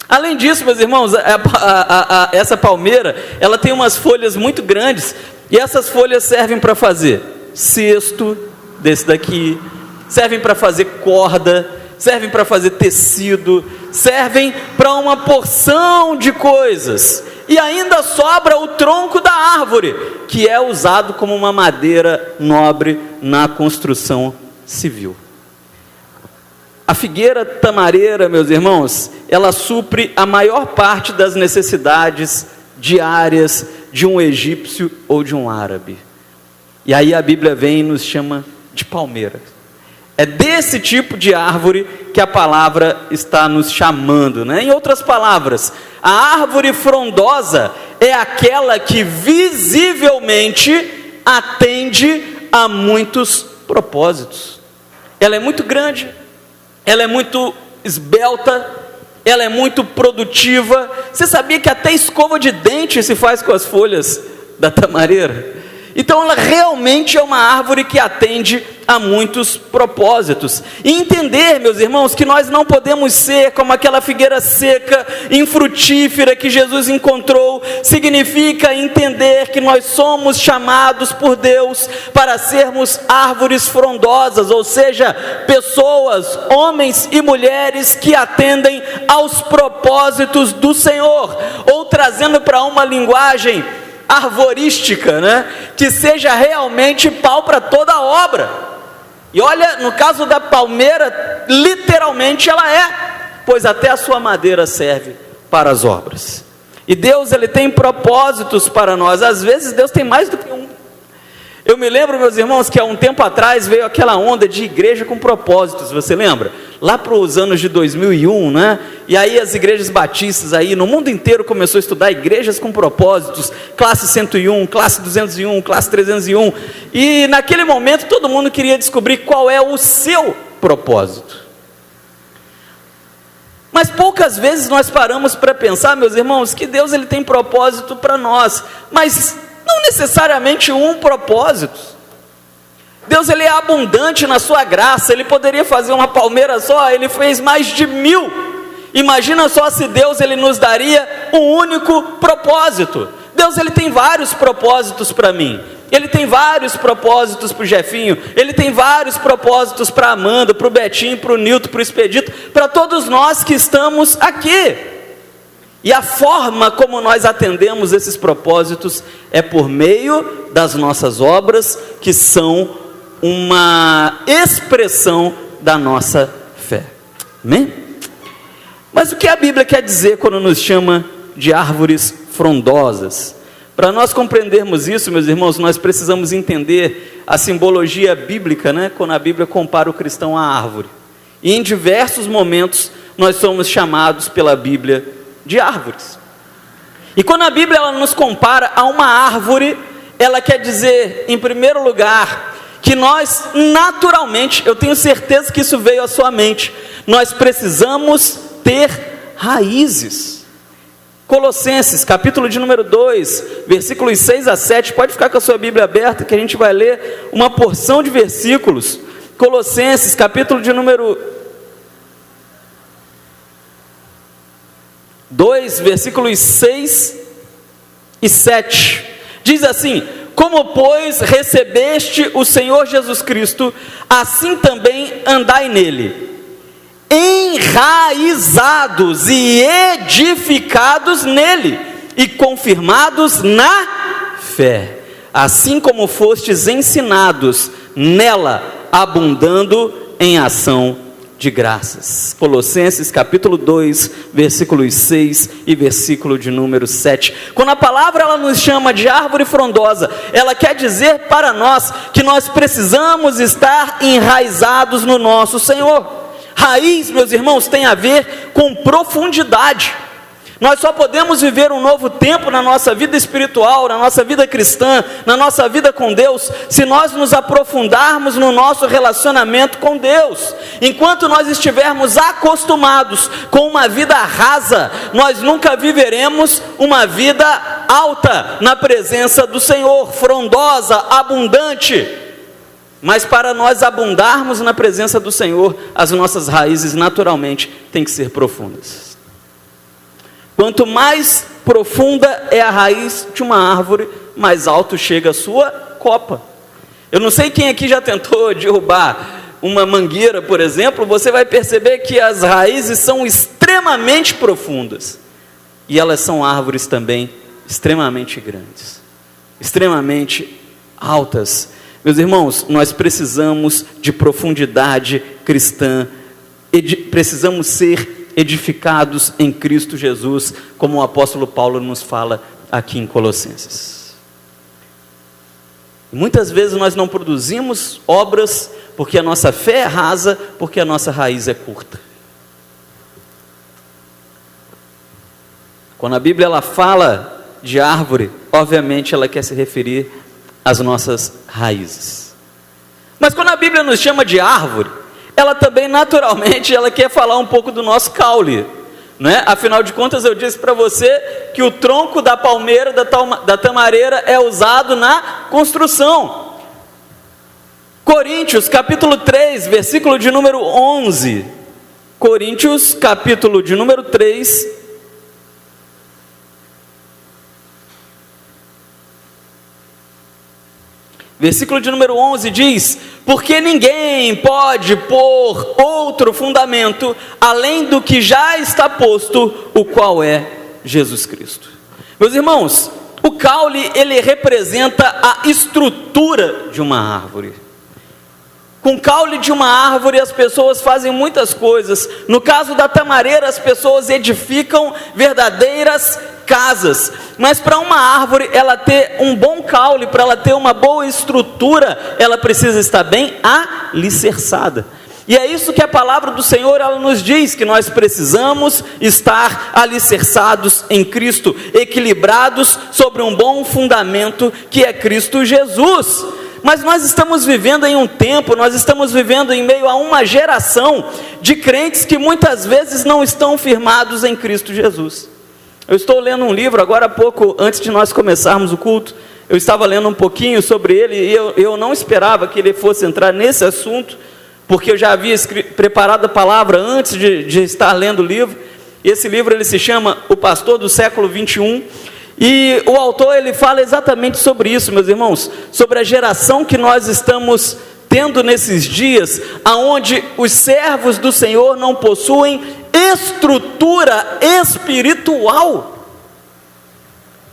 Além disso, meus irmãos, essa palmeira, ela tem umas folhas muito grandes, e essas folhas servem para fazer cesto, desse daqui, servem para fazer corda, servem para fazer tecido, servem para uma porção de coisas. E ainda sobra o tronco da árvore, que é usado como uma madeira nobre na construção civil. A figueira tamareira, meus irmãos, ela supre a maior parte das necessidades diárias de um egípcio ou de um árabe. E aí a Bíblia vem e nos chama de palmeira. É desse tipo de árvore que a palavra está nos chamando, né? Em outras palavras, a árvore frondosa é aquela que visivelmente atende a muitos propósitos. Ela é muito grande, ela é muito esbelta, ela é muito produtiva. Você sabia que até escova de dente se faz com as folhas da tamareira? Então ela realmente é uma árvore que atende a muitos propósitos. E entender, meus irmãos, que nós não podemos ser como aquela figueira seca, infrutífera que Jesus encontrou, significa entender que nós somos chamados por Deus para sermos árvores frondosas, ou seja, pessoas, homens e mulheres que atendem aos propósitos do Senhor, ou trazendo para uma linguagem arvorística, né? Que seja realmente pau para toda a obra. E olha, no caso da palmeira, literalmente ela é, pois até a sua madeira serve para as obras. E Deus, ele tem propósitos para nós. Às vezes Deus tem mais do que um. Eu me lembro, meus irmãos, que há um tempo atrás veio aquela onda de igreja com propósitos, você lembra? Lá para os anos de 2001, né? E aí as igrejas batistas aí no mundo inteiro começou a estudar igrejas com propósitos, classe 101, classe 201, classe 301. E naquele momento todo mundo queria descobrir qual é o seu propósito. Mas poucas vezes nós paramos para pensar, meus irmãos, que Deus ele tem propósito para nós, mas não necessariamente um propósito. Deus ele é abundante na sua graça, ele poderia fazer uma palmeira só, ele fez mais de 1000. Imagina só se Deus ele nos daria um único propósito. Deus ele tem vários propósitos para mim. Ele tem vários propósitos para o Jefinho, ele tem vários propósitos para a Amanda, para o Betinho, para o Nilton, para o Expedito, para todos nós que estamos aqui. E a forma como nós atendemos esses propósitos é por meio das nossas obras, que são uma expressão da nossa fé. Amém? Mas o que a Bíblia quer dizer quando nos chama de árvores frondosas? Para nós compreendermos isso, meus irmãos, nós precisamos entender a simbologia bíblica, né? Quando a Bíblia compara o cristão à árvore. E em diversos momentos nós somos chamados pela Bíblia de árvores. E quando a Bíblia ela nos compara a uma árvore, ela quer dizer, em primeiro lugar, que nós naturalmente, eu tenho certeza que isso veio à sua mente, nós precisamos ter raízes. Colossenses, capítulo de número 2, versículos 6 a 7, pode ficar com a sua Bíblia aberta, que a gente vai ler uma porção de versículos. Colossenses, capítulo de número 2, versículos 6 e 7, diz assim: como pois recebeste o Senhor Jesus Cristo, assim também andai nele, enraizados e edificados nele, e confirmados na fé, assim como fostes ensinados nela, abundando em ação de graças. Colossenses capítulo 2, versículos 6 e versículo de número 7. Quando a palavra ela nos chama de árvore frondosa, ela quer dizer para nós que nós precisamos estar enraizados no nosso Senhor. Raiz, meus irmãos, tem a ver com profundidade. Nós só podemos viver um novo tempo na nossa vida espiritual, na nossa vida cristã, na nossa vida com Deus, se nós nos aprofundarmos no nosso relacionamento com Deus. Enquanto nós estivermos acostumados com uma vida rasa, nós nunca viveremos uma vida alta na presença do Senhor, frondosa, abundante. Mas para nós abundarmos na presença do Senhor, as nossas raízes naturalmente têm que ser profundas. Quanto mais profunda é a raiz de uma árvore, mais alto chega a sua copa. Eu não sei quem aqui já tentou derrubar uma mangueira, por exemplo, você vai perceber que as raízes são extremamente profundas. E elas são árvores também extremamente grandes, extremamente altas. Meus irmãos, nós precisamos de profundidade cristã, precisamos ser edificados em Cristo Jesus, como o apóstolo Paulo nos fala aqui em Colossenses. Muitas vezes nós não produzimos obras porque a nossa fé é rasa, porque a nossa raiz é curta. Quando a Bíblia ela fala de árvore, obviamente ela quer se referir às nossas raízes. Mas quando a Bíblia nos chama de árvore, ela também naturalmente ela quer falar um pouco do nosso caule, né? Afinal de contas eu disse para você que o tronco da palmeira, da tamareira é usado na construção. Coríntios capítulo 3, versículo de número 11. Coríntios capítulo de número 3, versículo de número 11 diz: porque ninguém pode pôr outro fundamento além do que já está posto, o qual é Jesus Cristo. Meus irmãos, o caule ele representa a estrutura de uma árvore. Com o caule de uma árvore as pessoas fazem muitas coisas. No caso da tamareira, as pessoas edificam verdadeiras casas, mas para uma árvore ela ter um bom caule, para ela ter uma boa estrutura, ela precisa estar bem alicerçada. E é isso que a palavra do Senhor ela nos diz, que nós precisamos estar alicerçados em Cristo, equilibrados sobre um bom fundamento que é Cristo Jesus. Mas nós estamos vivendo em um tempo, nós estamos vivendo em meio a uma geração de crentes que muitas vezes não estão firmados em Cristo Jesus. Eu estou lendo um livro agora há pouco, antes de nós começarmos o culto, eu estava lendo um pouquinho sobre ele e eu não esperava que ele fosse entrar nesse assunto, porque eu já havia preparado a palavra antes de estar lendo o livro. Esse livro ele se chama O Pastor do Século 21, e o autor ele fala exatamente sobre isso, meus irmãos, sobre a geração que nós estamos tendo nesses dias, aonde os servos do Senhor não possuem estrutura espiritual.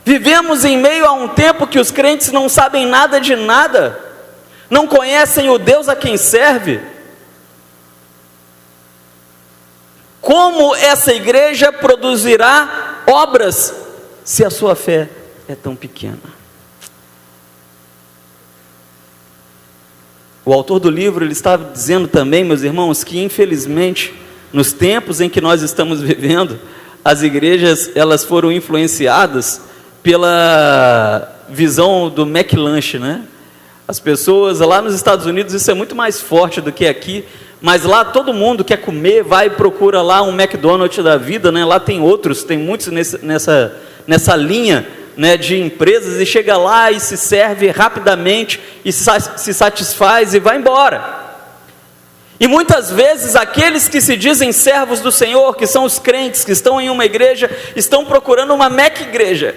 Vivemos em meio a um tempo que os crentes não sabem nada de nada, não conhecem o Deus a quem serve. Como essa igreja produzirá obras se a sua fé é tão pequena? O autor do livro ele estava dizendo também, meus irmãos, que infelizmente nos tempos em que nós estamos vivendo, as igrejas elas foram influenciadas pela visão do McLanche, né? As pessoas lá nos Estados Unidos, isso é muito mais forte do que aqui, mas lá todo mundo quer comer, vai e procura lá um McDonald's da vida, né? Lá tem outros, tem muitos nessa linha, né, de empresas, e chega lá e se serve rapidamente, e se satisfaz e vai embora. E muitas vezes aqueles que se dizem servos do Senhor, que são os crentes, que estão em uma igreja, estão procurando uma igreja,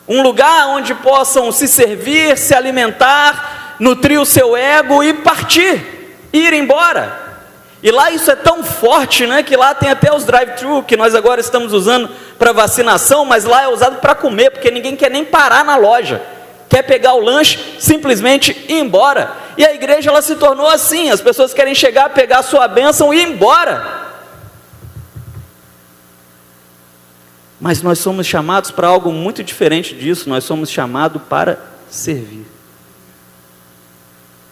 um lugar onde possam se servir, se alimentar, nutrir o seu ego e partir, ir embora. E lá isso é tão forte, né, que lá tem até os drive-thru, que nós agora estamos usando para vacinação, mas lá é usado para comer, porque ninguém quer nem parar na loja, quer pegar o lanche, simplesmente ir embora. E a igreja ela se tornou assim, as pessoas querem chegar, pegar a sua bênção e ir embora. Mas nós somos chamados para algo muito diferente disso, nós somos chamados para servir.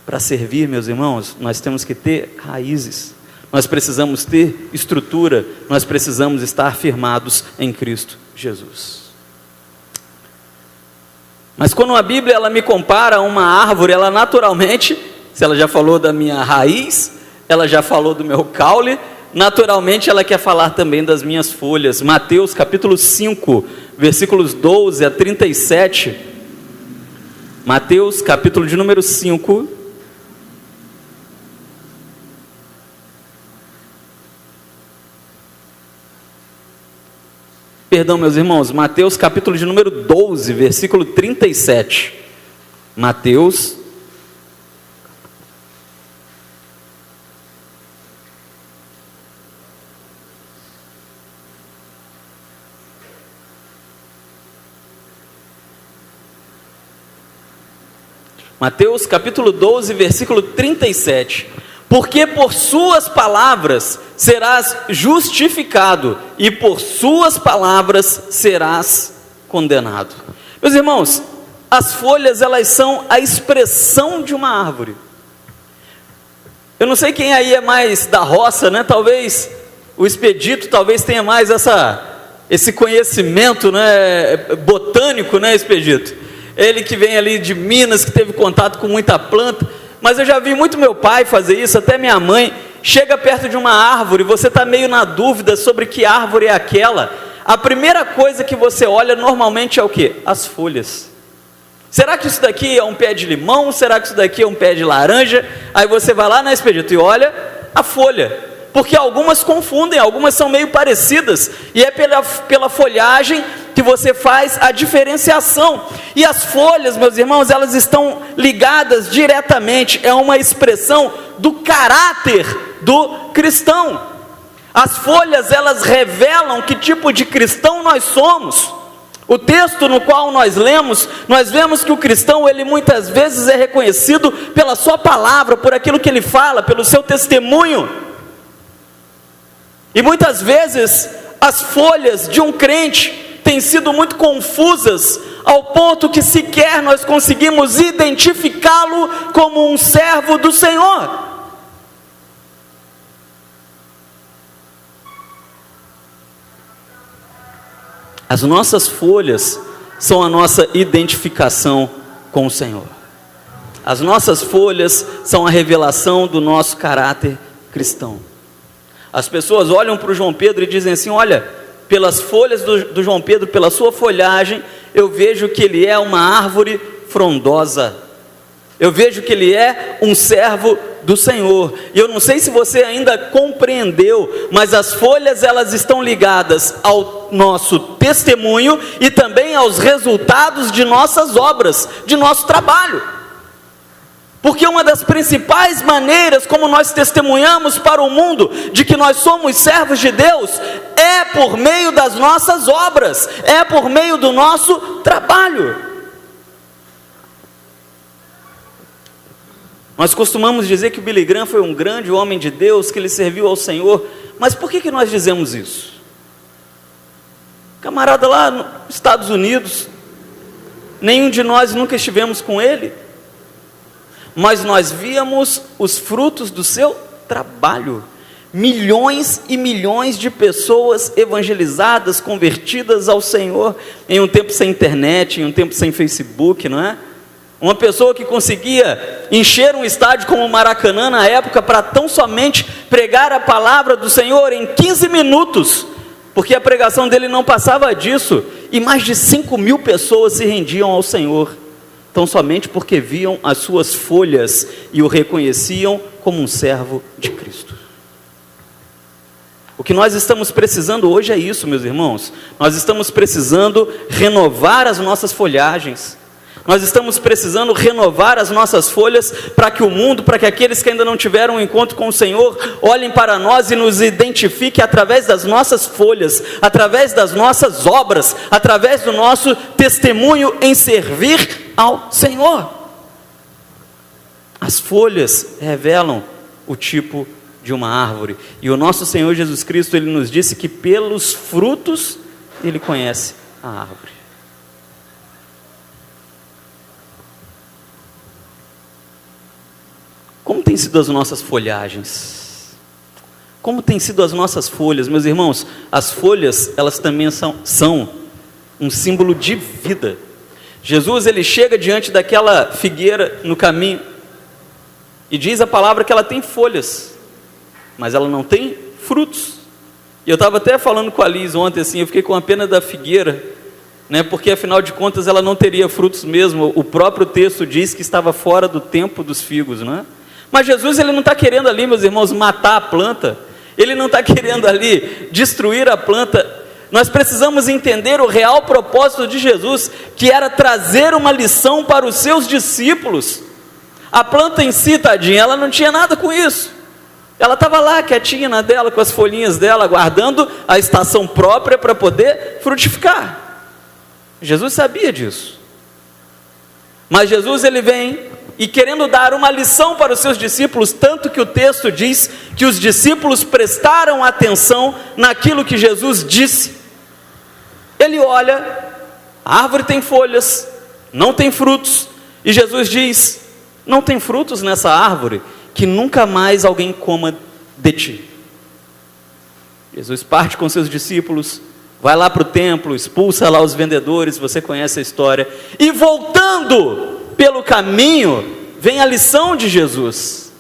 Para servir, meus irmãos, nós temos que ter raízes, nós precisamos ter estrutura, nós precisamos estar firmados em Cristo Jesus. Mas quando a Bíblia ela me compara a uma árvore, ela naturalmente, se ela já falou da minha raiz, ela já falou do meu caule, naturalmente ela quer falar também das minhas folhas. Mateus capítulo 5, versículos 12 a 37. Mateus capítulo de número 5. Perdão, meus irmãos, Mateus capítulo de número 12, versículo 37. Mateus capítulo 12, versículo 37. Porque por suas palavras serás justificado, e por suas palavras serás condenado. Meus irmãos, as folhas elas são a expressão de uma árvore. Eu não sei quem aí é mais da roça, né? Talvez o Expedito talvez tenha mais esse conhecimento, né, botânico, né, Expedito? Ele que vem ali de Minas, que teve contato com muita planta. Mas eu já vi muito meu pai fazer isso, até minha mãe. Chega perto de uma árvore, você está meio na dúvida sobre que árvore é aquela. A primeira coisa que você olha normalmente é o quê? As folhas. Será que isso daqui é um pé de limão? Será que isso daqui é um pé de laranja? Aí você vai lá na Expedito e olha a folha. Porque algumas confundem, algumas são meio parecidas. E é pela folhagem que você faz a diferenciação. E as folhas, meus irmãos, elas estão ligadas diretamente, é uma expressão do caráter do cristão. As folhas, elas revelam que tipo de cristão nós somos. O texto no qual nós vemos que o cristão, ele muitas vezes é reconhecido pela sua palavra, por aquilo que ele fala, pelo seu testemunho. E muitas vezes, as folhas de um crente, têm sido muito confusas, ao ponto que sequer nós conseguimos identificá-lo como um servo do Senhor. As nossas folhas são a nossa identificação com o Senhor. As nossas folhas são a revelação do nosso caráter cristão. As pessoas olham para o João Pedro e dizem assim: olha, pelas folhas do João Pedro, pela sua folhagem, eu vejo que ele é uma árvore frondosa. Eu vejo que ele é um servo do Senhor. E eu não sei se você ainda compreendeu, mas as folhas, elas estão ligadas ao nosso testemunho e também aos resultados de nossas obras, de nosso trabalho. Porque uma das principais maneiras como nós testemunhamos para o mundo de que nós somos servos de Deus é por meio das nossas obras, é por meio do nosso trabalho. Nós costumamos dizer que o Billy Graham foi um grande homem de Deus, que ele serviu ao Senhor, mas por que nós dizemos isso? Camarada lá nos Estados Unidos, nenhum de nós nunca estivemos com ele, mas nós víamos os frutos do seu trabalho. Milhões e milhões de pessoas evangelizadas, convertidas ao Senhor, em um tempo sem internet, em um tempo sem Facebook, não é? Uma pessoa que conseguia encher um estádio como o Maracanã na época, para tão somente pregar a palavra do Senhor em 15 minutos, porque a pregação dele não passava disso, e mais de 5.000 pessoas se rendiam ao Senhor, tão somente porque viam as suas folhas e o reconheciam como um servo de Cristo. O que nós estamos precisando hoje é isso, meus irmãos. Nós estamos precisando renovar as nossas folhagens. Nós estamos precisando renovar as nossas folhas para que o mundo, para que aqueles que ainda não tiveram um encontro com o Senhor, olhem para nós e nos identifiquem através das nossas folhas, através das nossas obras, através do nosso testemunho em servir ao Senhor. As folhas revelam o tipo de uma árvore, e o nosso Senhor Jesus Cristo, Ele nos disse que pelos frutos Ele conhece a árvore. Como tem sido as nossas folhagens? Como tem sido as nossas folhas? Meus irmãos, as folhas, elas também são um símbolo de vida. Jesus, ele chega diante daquela figueira no caminho, e diz a palavra que ela tem folhas, mas ela não tem frutos. E eu estava até falando com a Liz ontem, assim, eu fiquei com a pena da figueira, né, porque afinal de contas ela não teria frutos mesmo. O próprio texto diz que estava fora do tempo dos figos, não é? Mas Jesus, ele não está querendo ali, meus irmãos, matar a planta, ele não está querendo ali destruir a planta. Nós precisamos entender o real propósito de Jesus, que era trazer uma lição para os seus discípulos. A planta em si, tadinha, ela não tinha nada com isso, ela estava lá quietinha na dela, com as folhinhas dela, aguardando a estação própria para poder frutificar. Jesus sabia disso, mas Jesus, ele vem e querendo dar uma lição para os seus discípulos, tanto que o texto diz que os discípulos prestaram atenção naquilo que Jesus disse. Ele olha, a árvore tem folhas, não tem frutos, e Jesus diz: não tem frutos nessa árvore, que nunca mais alguém coma de ti. Jesus parte com seus discípulos, vai lá para o templo, expulsa lá os vendedores, você conhece a história, e voltando pelo caminho, vem a lição de Jesus.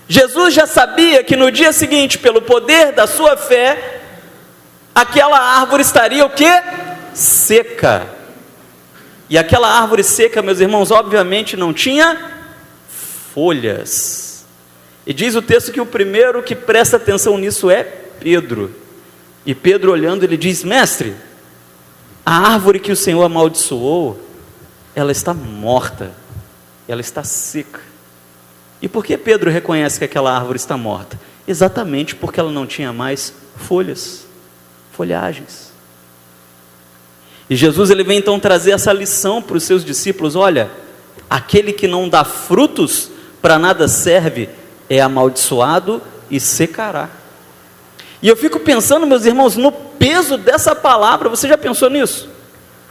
Jesus já sabia que no dia seguinte, pelo poder da sua fé, aquela árvore estaria o quê? Seca. E aquela árvore seca, meus irmãos, obviamente não tinha folhas. E diz o texto que o primeiro que presta atenção nisso é Pedro. E Pedro, olhando, ele diz: mestre, a árvore que o Senhor amaldiçoou, ela está morta, ela está seca. E por que Pedro reconhece que aquela árvore está morta? Exatamente porque ela não tinha mais folhas, folhagens. E Jesus, ele vem então trazer essa lição para os seus discípulos: olha, aquele que não dá frutos, para nada serve, é amaldiçoado e secará. E eu fico pensando, meus irmãos, no peso dessa palavra. Você já pensou nisso?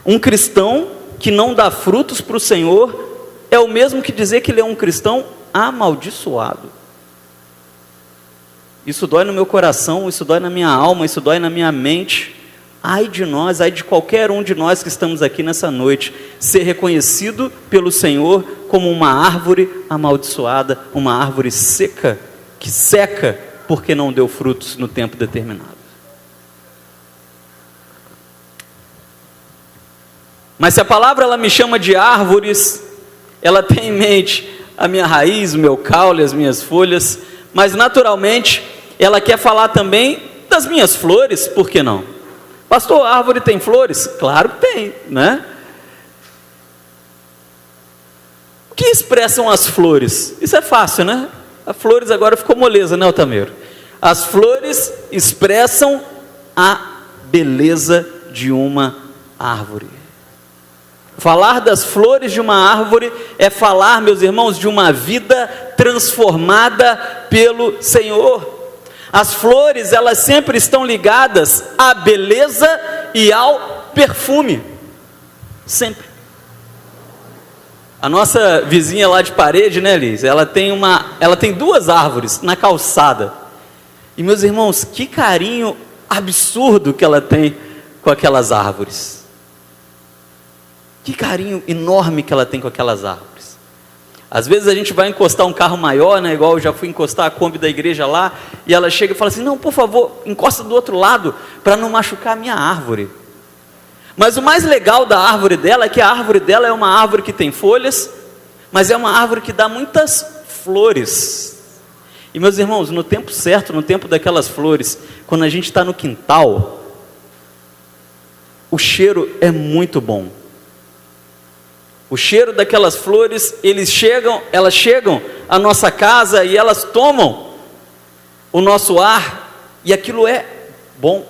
Um cristão que não dá frutos para o Senhor é o mesmo que dizer que ele é um cristão amaldiçoado. Isso dói no meu coração, isso dói na minha alma, isso dói na minha mente. Ai de nós, ai de qualquer um de nós que estamos aqui nessa noite, ser reconhecido pelo Senhor como uma árvore amaldiçoada, uma árvore seca, que seca porque não deu frutos no tempo determinado. Mas se a palavra ela me chama de árvores, ela tem em mente a minha raiz, o meu caule, as minhas folhas, mas naturalmente ela quer falar também das minhas flores, por que não? Pastor, a árvore tem flores? Claro que tem, né? O que expressam as flores? Isso é fácil, né? As flores agora ficou moleza, né, Altameiro? As flores expressam a beleza de uma árvore. Falar das flores de uma árvore é falar, meus irmãos, de uma vida transformada pelo Senhor. As flores, elas sempre estão ligadas à beleza e ao perfume. Sempre. A nossa vizinha lá de parede, né, Liz? Ela tem 2 árvores na calçada. E, meus irmãos, que carinho absurdo que ela tem com aquelas árvores. Que carinho enorme que ela tem com aquelas árvores. Às vezes a gente vai encostar um carro maior, né? Igual eu já fui encostar a Kombi da igreja lá, e ela chega e fala assim: não, por favor, encosta do outro lado, para não machucar a minha árvore. Mas o mais legal da árvore dela é que a árvore dela é uma árvore que tem folhas, mas é uma árvore que dá muitas flores. E, meus irmãos, no tempo certo, no tempo daquelas flores, quando a gente está no quintal, o cheiro é muito bom. O cheiro daquelas flores, elas chegam à nossa casa e elas tomam o nosso ar, e aquilo é bom.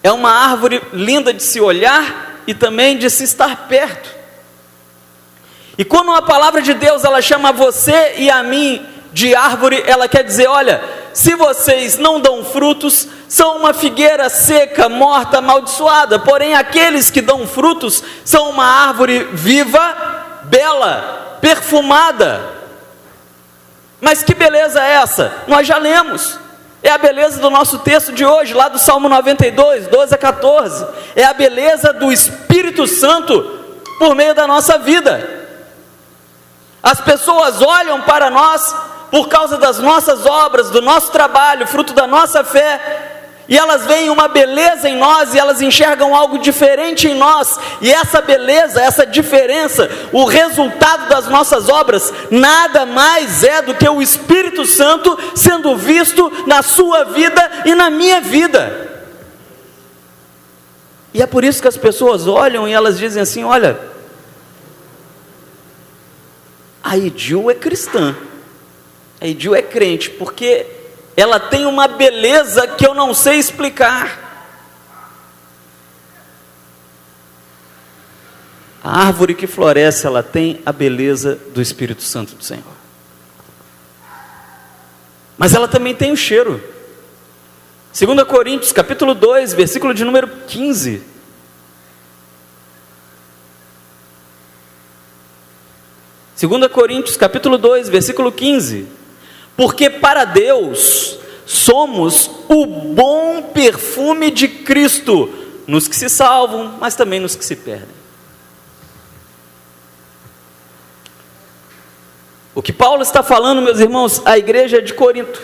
É uma árvore linda de se olhar e também de se estar perto. E quando a palavra de Deus ela chama você e a mim de árvore, ela quer dizer: olha, se vocês não dão frutos, são uma figueira seca, morta, amaldiçoada. Porém, aqueles que dão frutos são uma árvore viva, bela, perfumada. Mas que beleza é essa? Nós já lemos. É a beleza do nosso texto de hoje, lá do Salmo 92, 12 a 14. É a beleza do Espírito Santo por meio da nossa vida. As pessoas olham para nós por causa das nossas obras, do nosso trabalho, fruto da nossa fé, e elas veem uma beleza em nós, e elas enxergam algo diferente em nós, e essa beleza, essa diferença, o resultado das nossas obras, nada mais é do que o Espírito Santo sendo visto na sua vida e na minha vida. E é por isso que as pessoas olham e elas dizem assim: olha, a Edil é cristã, a Edil é crente, porque ela tem uma beleza que eu não sei explicar. A árvore que floresce, ela tem a beleza do Espírito Santo do Senhor. Mas ela também tem o cheiro. 2 Coríntios, capítulo 2, versículo de número 15. Segunda Coríntios, capítulo 2, versículo 15. Porque para Deus somos o bom perfume de Cristo, nos que se salvam, mas também nos que se perdem. O que Paulo está falando, meus irmãos, à igreja de Corinto,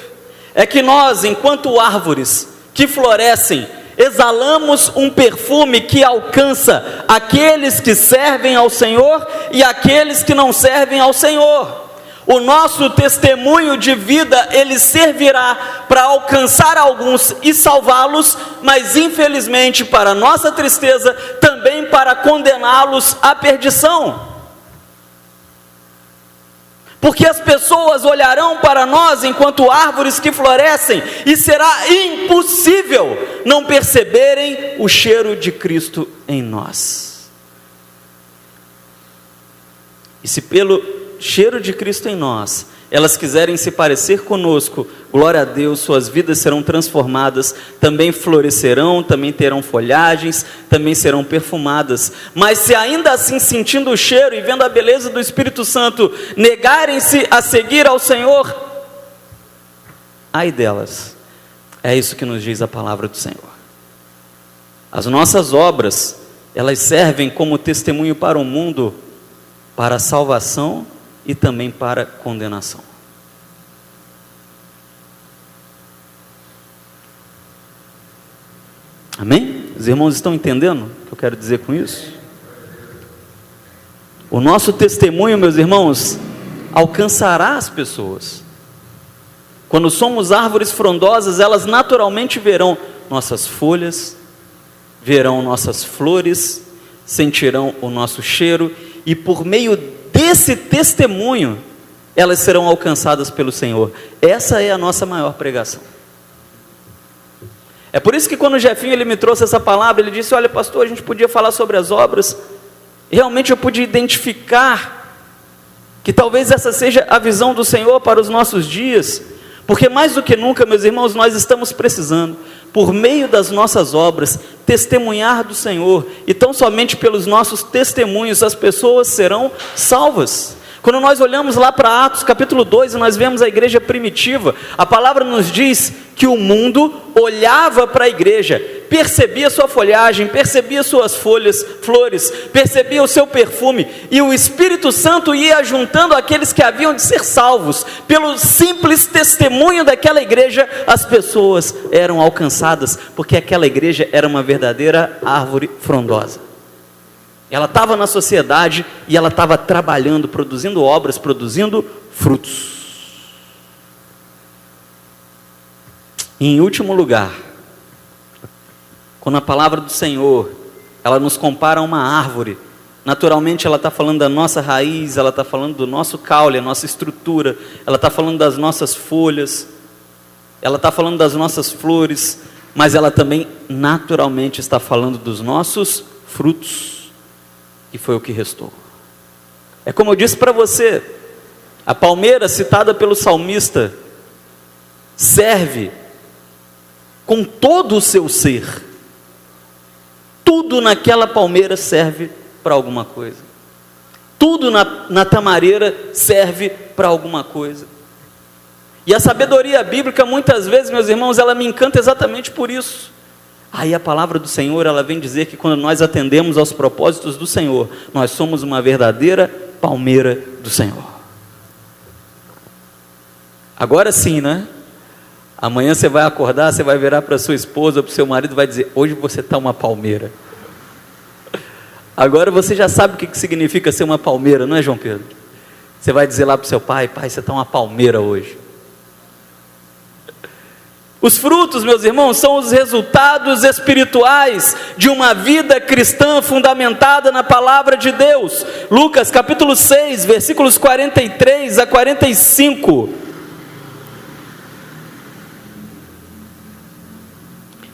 é que nós, enquanto árvores que florescem, exalamos um perfume que alcança aqueles que servem ao Senhor e aqueles que não servem ao Senhor. O nosso testemunho de vida, ele servirá para alcançar alguns e salvá-los, mas infelizmente, para nossa tristeza, também para condená-los à perdição. Porque as pessoas olharão para nós enquanto árvores que florescem, e será impossível não perceberem o cheiro de Cristo em nós. E se pelo cheiro de Cristo em nós, elas quiserem se parecer conosco, glória a Deus, suas vidas serão transformadas, também florescerão, também terão folhagens, também serão perfumadas. Mas se ainda assim, sentindo o cheiro e vendo a beleza do Espírito Santo, negarem-se a seguir ao Senhor, ai delas. É isso que nos diz a palavra do Senhor. As nossas obras, elas servem como testemunho para o mundo, para a salvação e também para a condenação. Amém? Os irmãos estão entendendo o que eu quero dizer com isso? O nosso testemunho, meus irmãos, alcançará as pessoas. Quando somos árvores frondosas, elas naturalmente verão nossas folhas, verão nossas flores, sentirão o nosso cheiro, e por meio desse testemunho, elas serão alcançadas pelo Senhor. Essa é a nossa maior pregação. É por isso que quando o Jefinho ele me trouxe essa palavra, ele disse: olha pastor, a gente podia falar sobre as obras. Realmente eu pude identificar que talvez essa seja a visão do Senhor para os nossos dias, porque mais do que nunca, meus irmãos, nós estamos precisando, por meio das nossas obras, testemunhar do Senhor, e tão somente pelos nossos testemunhos as pessoas serão salvas. Quando nós olhamos lá para Atos capítulo 2, e nós vemos a igreja primitiva, a palavra nos diz que o mundo olhava para a igreja, percebia sua folhagem, percebia suas flores, percebia o seu perfume, e o Espírito Santo ia juntando aqueles que haviam de ser salvos. Pelo simples testemunho daquela igreja, as pessoas eram alcançadas, porque aquela igreja era uma verdadeira árvore frondosa. Ela estava na sociedade e ela estava trabalhando, produzindo obras, produzindo frutos. E em último lugar, quando a palavra do Senhor, ela nos compara a uma árvore, naturalmente ela está falando da nossa raiz, ela está falando do nosso caule, a nossa estrutura, ela está falando das nossas folhas, ela está falando das nossas flores, mas ela também naturalmente está falando dos nossos frutos. E foi o que restou. É como eu disse para você, a palmeira citada pelo salmista serve com todo o seu ser. Tudo naquela palmeira serve para alguma coisa. Tudo na tamareira serve para alguma coisa. E a sabedoria bíblica, muitas vezes, meus irmãos, ela me encanta exatamente por isso. Aí a palavra do Senhor, ela vem dizer que quando nós atendemos aos propósitos do Senhor, nós somos uma verdadeira palmeira do Senhor. Agora sim, né? Amanhã você vai acordar, você vai virar para sua esposa, para o seu marido, vai dizer: hoje você está uma palmeira. Agora você já sabe o que significa ser uma palmeira, não é, João Pedro? Você vai dizer lá para o seu pai: pai, você está uma palmeira hoje. Os frutos, meus irmãos, são os resultados espirituais de uma vida cristã fundamentada na palavra de Deus. Lucas capítulo 6, versículos 43 a 45.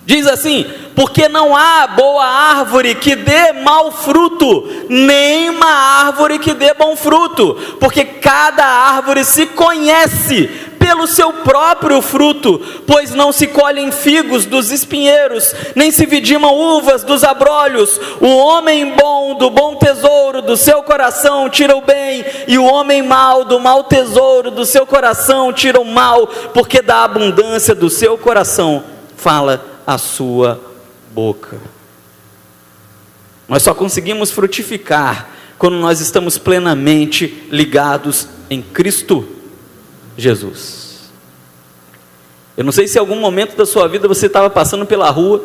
Diz assim: porque não há boa árvore que dê mau fruto, nem uma árvore que dê bom fruto, porque cada árvore se conhece pelo seu próprio fruto, pois não se colhem figos dos espinheiros, nem se vidimam uvas dos abrolhos. O homem bom do bom tesouro do seu coração tira o bem, e o homem mau do mau tesouro do seu coração tira o mal, porque da abundância do seu coração fala a sua boca. Nós só conseguimos frutificar quando nós estamos plenamente ligados em Cristo Jesus. Eu não sei se em algum momento da sua vida você estava passando pela rua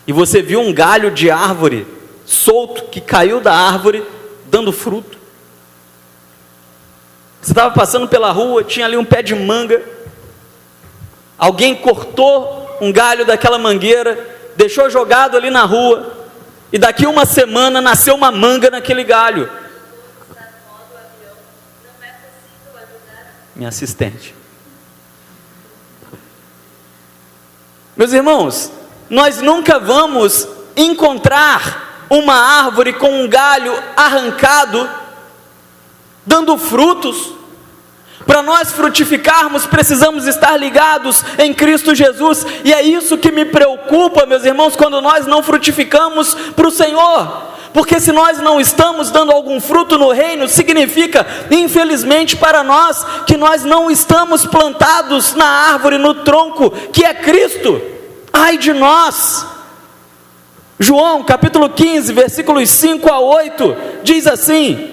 e você viu um galho de árvore solto que caiu da árvore dando fruto. Você estava passando pela rua, tinha ali um pé de manga, alguém cortou um galho daquela mangueira, deixou jogado ali na rua, e daqui uma semana nasceu uma manga naquele galho. Minha assistente. Meus irmãos, nós nunca vamos encontrar uma árvore com um galho arrancado, dando frutos, Para nós frutificarmos, precisamos estar ligados em Cristo Jesus, e é isso que me preocupa, meus irmãos, quando nós não frutificamos para o Senhor, porque se nós não estamos dando algum fruto no reino, significa, infelizmente para nós, que nós não estamos plantados na árvore, no tronco, que é Cristo. Ai de nós! João capítulo 15, versículos 5 a 8, diz assim: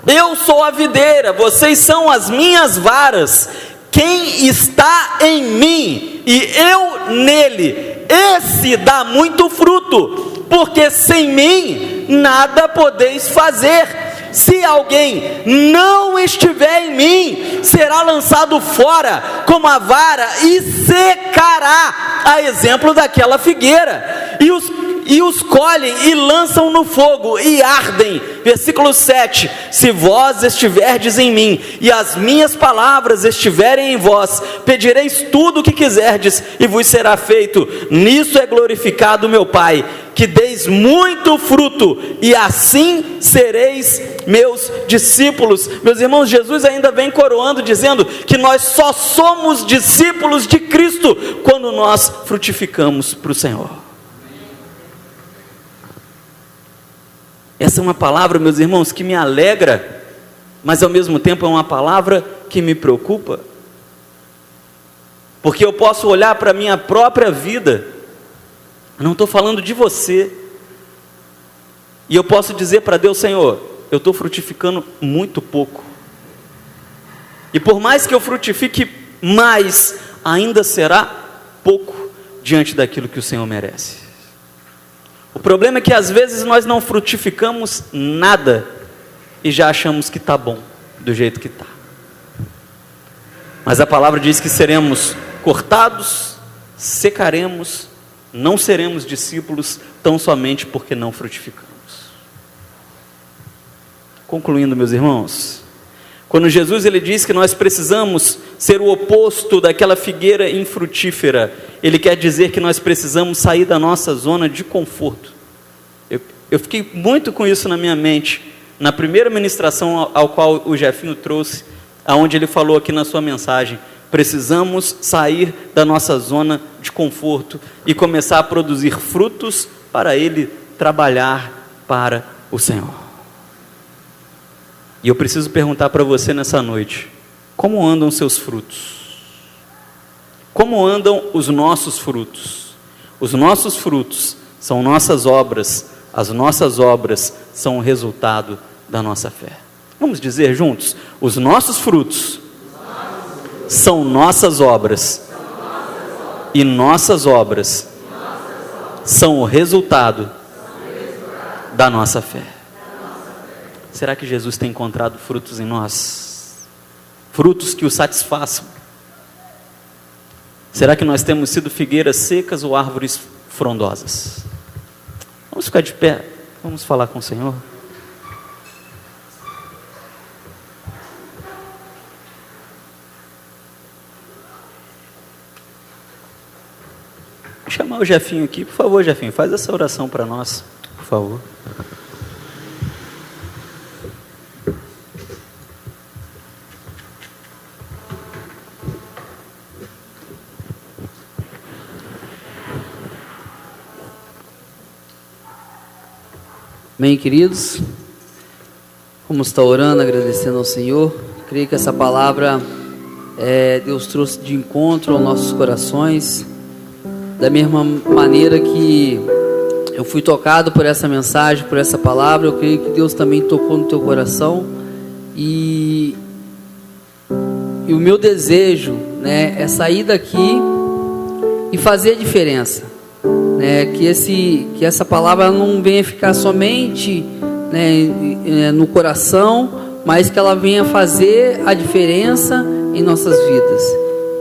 eu sou a videira, vocês são as minhas varas. Quem está em mim e eu nele, esse dá muito fruto, porque sem mim nada podeis fazer. Se alguém não estiver em mim, será lançado fora como a vara e secará, a exemplo daquela figueira, e os colhem e lançam no fogo e ardem. Versículo 7, se vós estiverdes em mim e as minhas palavras estiverem em vós, pedireis tudo o que quiserdes e vos será feito. Nisso é glorificado meu Pai, que deis muito fruto, e assim sereis meus discípulos. Meus irmãos, Jesus ainda vem coroando, dizendo que nós só somos discípulos de Cristo quando nós frutificamos para o Senhor. Essa é uma palavra, meus irmãos, que me alegra, mas ao mesmo tempo é uma palavra que me preocupa, porque eu posso olhar para a minha própria vida, eu não estou falando de você, e eu posso dizer para Deus: Senhor, eu estou frutificando muito pouco, e por mais que eu frutifique mais, ainda será pouco diante daquilo que o Senhor merece. O problema é que às vezes nós não frutificamos nada e já achamos que está bom do jeito que está. Mas a palavra diz que seremos cortados, secaremos, não seremos discípulos tão somente porque não frutificamos. Concluindo, meus irmãos, quando Jesus ele diz que nós precisamos ser o oposto daquela figueira infrutífera, ele quer dizer que nós precisamos sair da nossa zona de conforto. Eu fiquei muito com isso na minha mente, na primeira ministração ao qual o Jefinho trouxe, aonde ele falou aqui na sua mensagem: precisamos sair da nossa zona de conforto e começar a produzir frutos para Ele trabalhar para o Senhor. E eu preciso perguntar para você nessa noite: como andam seus frutos? Como andam os nossos frutos? Os nossos frutos são nossas obras, as nossas obras são o resultado da nossa fé. Vamos dizer juntos: os nossos frutos são nossas obras, e nossas obras são o resultado da nossa fé. Será que Jesus tem encontrado frutos em nós? Frutos que o satisfaçam? Será que nós temos sido figueiras secas ou árvores frondosas? Vamos ficar de pé, vamos falar com o Senhor. Vou chamar o Jefinho aqui, por favor, Jefinho, faz essa oração para nós, por favor. Bem, queridos, vamos estar orando, agradecendo ao Senhor. Creio que essa palavra Deus trouxe de encontro aos nossos corações, da mesma maneira que eu fui tocado por essa mensagem, por essa palavra. Eu creio que Deus também tocou no teu coração, e o meu desejo, é sair daqui e fazer a diferença. Que essa palavra não venha ficar somente no coração, mas que ela venha fazer a diferença em nossas vidas.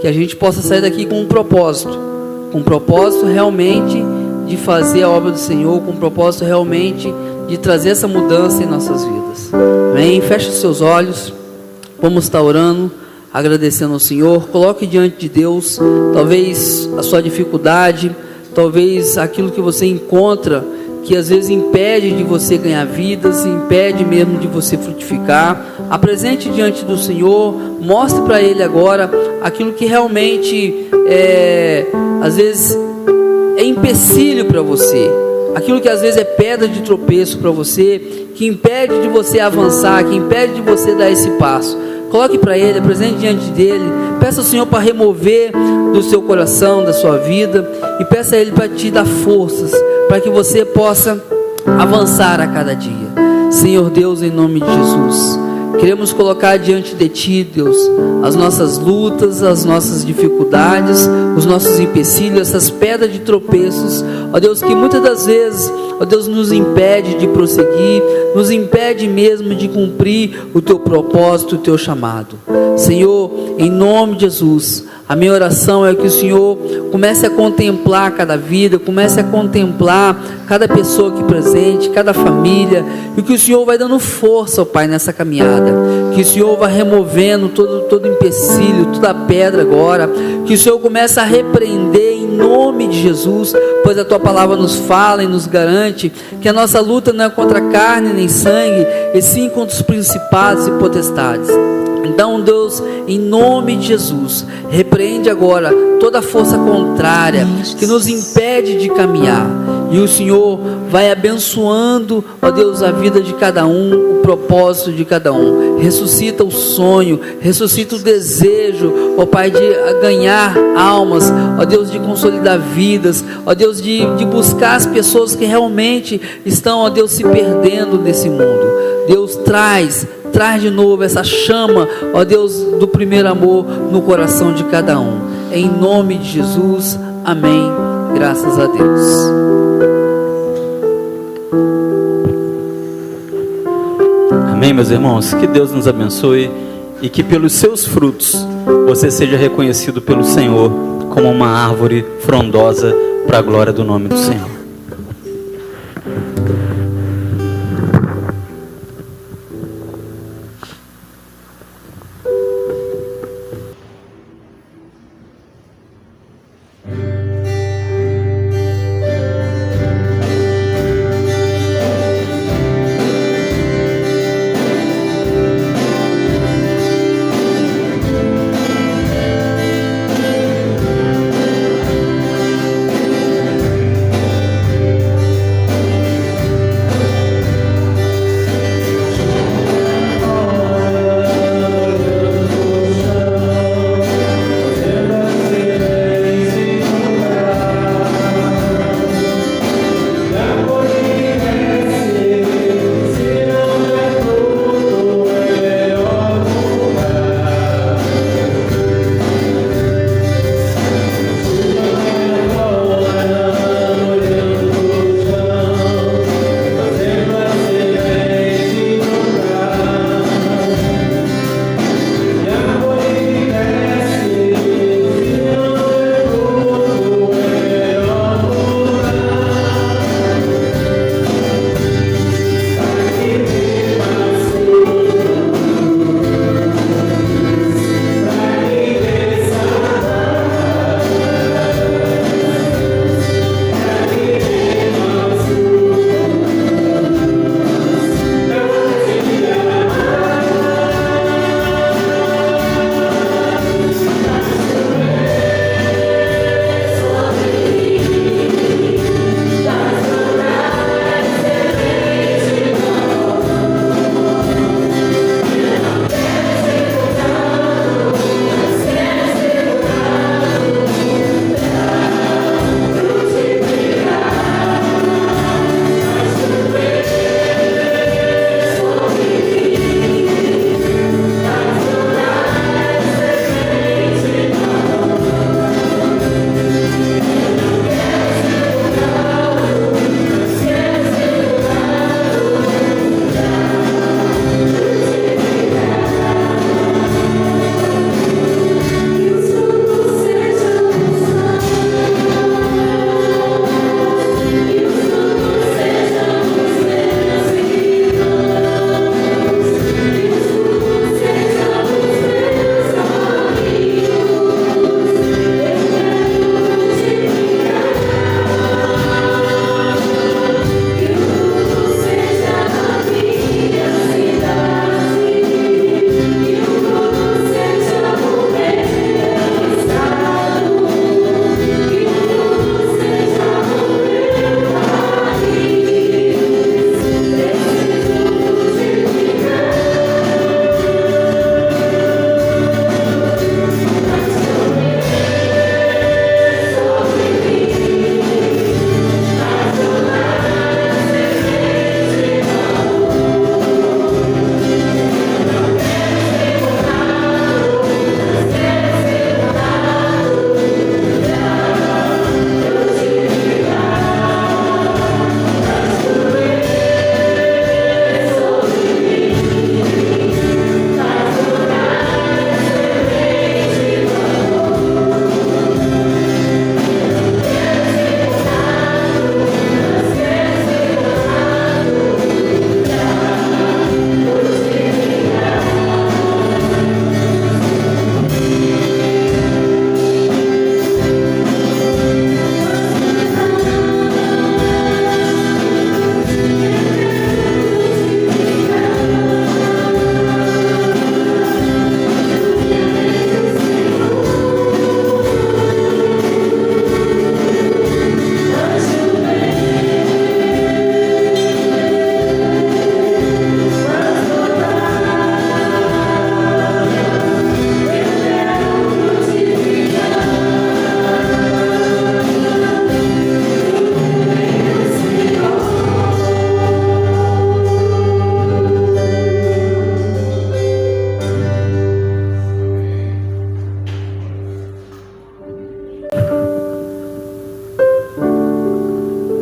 Que a gente possa sair daqui com um propósito realmente de fazer a obra do Senhor, com um propósito realmente de trazer essa mudança em nossas vidas. Amém? Feche os seus olhos, vamos estar orando, agradecendo ao Senhor. Coloque diante de Deus, talvez a sua dificuldade, talvez aquilo que você encontra que às vezes impede de você ganhar vidas, impede mesmo de você frutificar, apresente diante do Senhor, mostre para Ele agora aquilo que realmente às vezes é empecilho para você, aquilo que às vezes é pedra de tropeço para você, que impede de você avançar, que impede de você dar esse passo. Coloque para Ele, apresente diante dEle, peça ao Senhor para remover do seu coração, da sua vida, e peça a Ele para te dar forças, para que você possa avançar a cada dia. Senhor Deus, em nome de Jesus, queremos colocar diante de Ti, Deus, as nossas lutas, as nossas dificuldades, os nossos empecilhos, essas pedras de tropeços, ó Deus, que muitas das vezes, ó Deus, nos impede de prosseguir, nos impede mesmo de cumprir o Teu propósito, o Teu chamado. Senhor, em nome de Jesus, a minha oração é que o Senhor comece a contemplar cada vida, comece a contemplar cada pessoa aqui presente, cada família, e que o Senhor vai dando força, ó Pai, nessa caminhada, que o Senhor vai removendo todo empecilho, toda pedra agora, que o Senhor comece a repreender em nome de Jesus, pois a Tua palavra nos fala e nos garante que a nossa luta não é contra carne nem sangue, e sim contra os principados e potestades. Então, Deus, em nome de Jesus, repreende agora toda força contrária que nos impede de caminhar, e o Senhor vai abençoando, ó Deus, a vida de cada um, o propósito de cada um. Ressuscita o sonho, ressuscita o desejo, ó Pai, de ganhar almas, ó Deus, de consolidar vidas, ó Deus, de buscar as pessoas que realmente estão, ó Deus, se perdendo nesse mundo. Deus, traz de novo essa chama, ó Deus, do primeiro amor no coração de cada um. Em nome de Jesus, amém. Graças a Deus. Amém, meus irmãos. Que Deus nos abençoe e que pelos seus frutos você seja reconhecido pelo Senhor como uma árvore frondosa para a glória do nome do Senhor.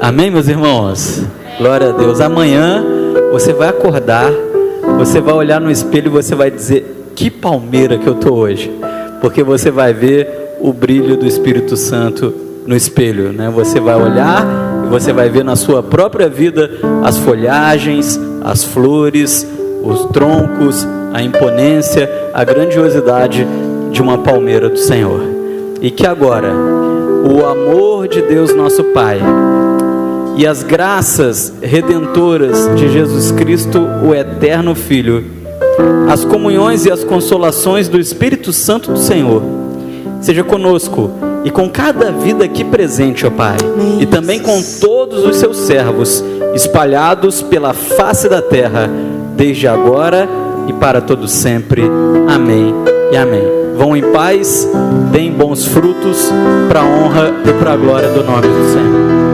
Amém, meus irmãos? Glória a Deus. Amanhã você vai acordar, você vai olhar no espelho e você vai dizer: que palmeira que eu estou hoje. Porque você vai ver o brilho do Espírito Santo no espelho, né? Você vai olhar e você vai ver na sua própria vida as folhagens, as flores, os troncos, a imponência, a grandiosidade de uma palmeira do Senhor. E que agora o amor de Deus nosso Pai e as graças redentoras de Jesus Cristo, o eterno Filho, as comunhões e as consolações do Espírito Santo do Senhor, seja conosco e com cada vida aqui presente, ó Pai, e também com todos os seus servos espalhados pela face da terra, desde agora e para todo sempre. Amém e amém. Vão em paz, deem bons frutos para a honra e para a glória do nome do Senhor.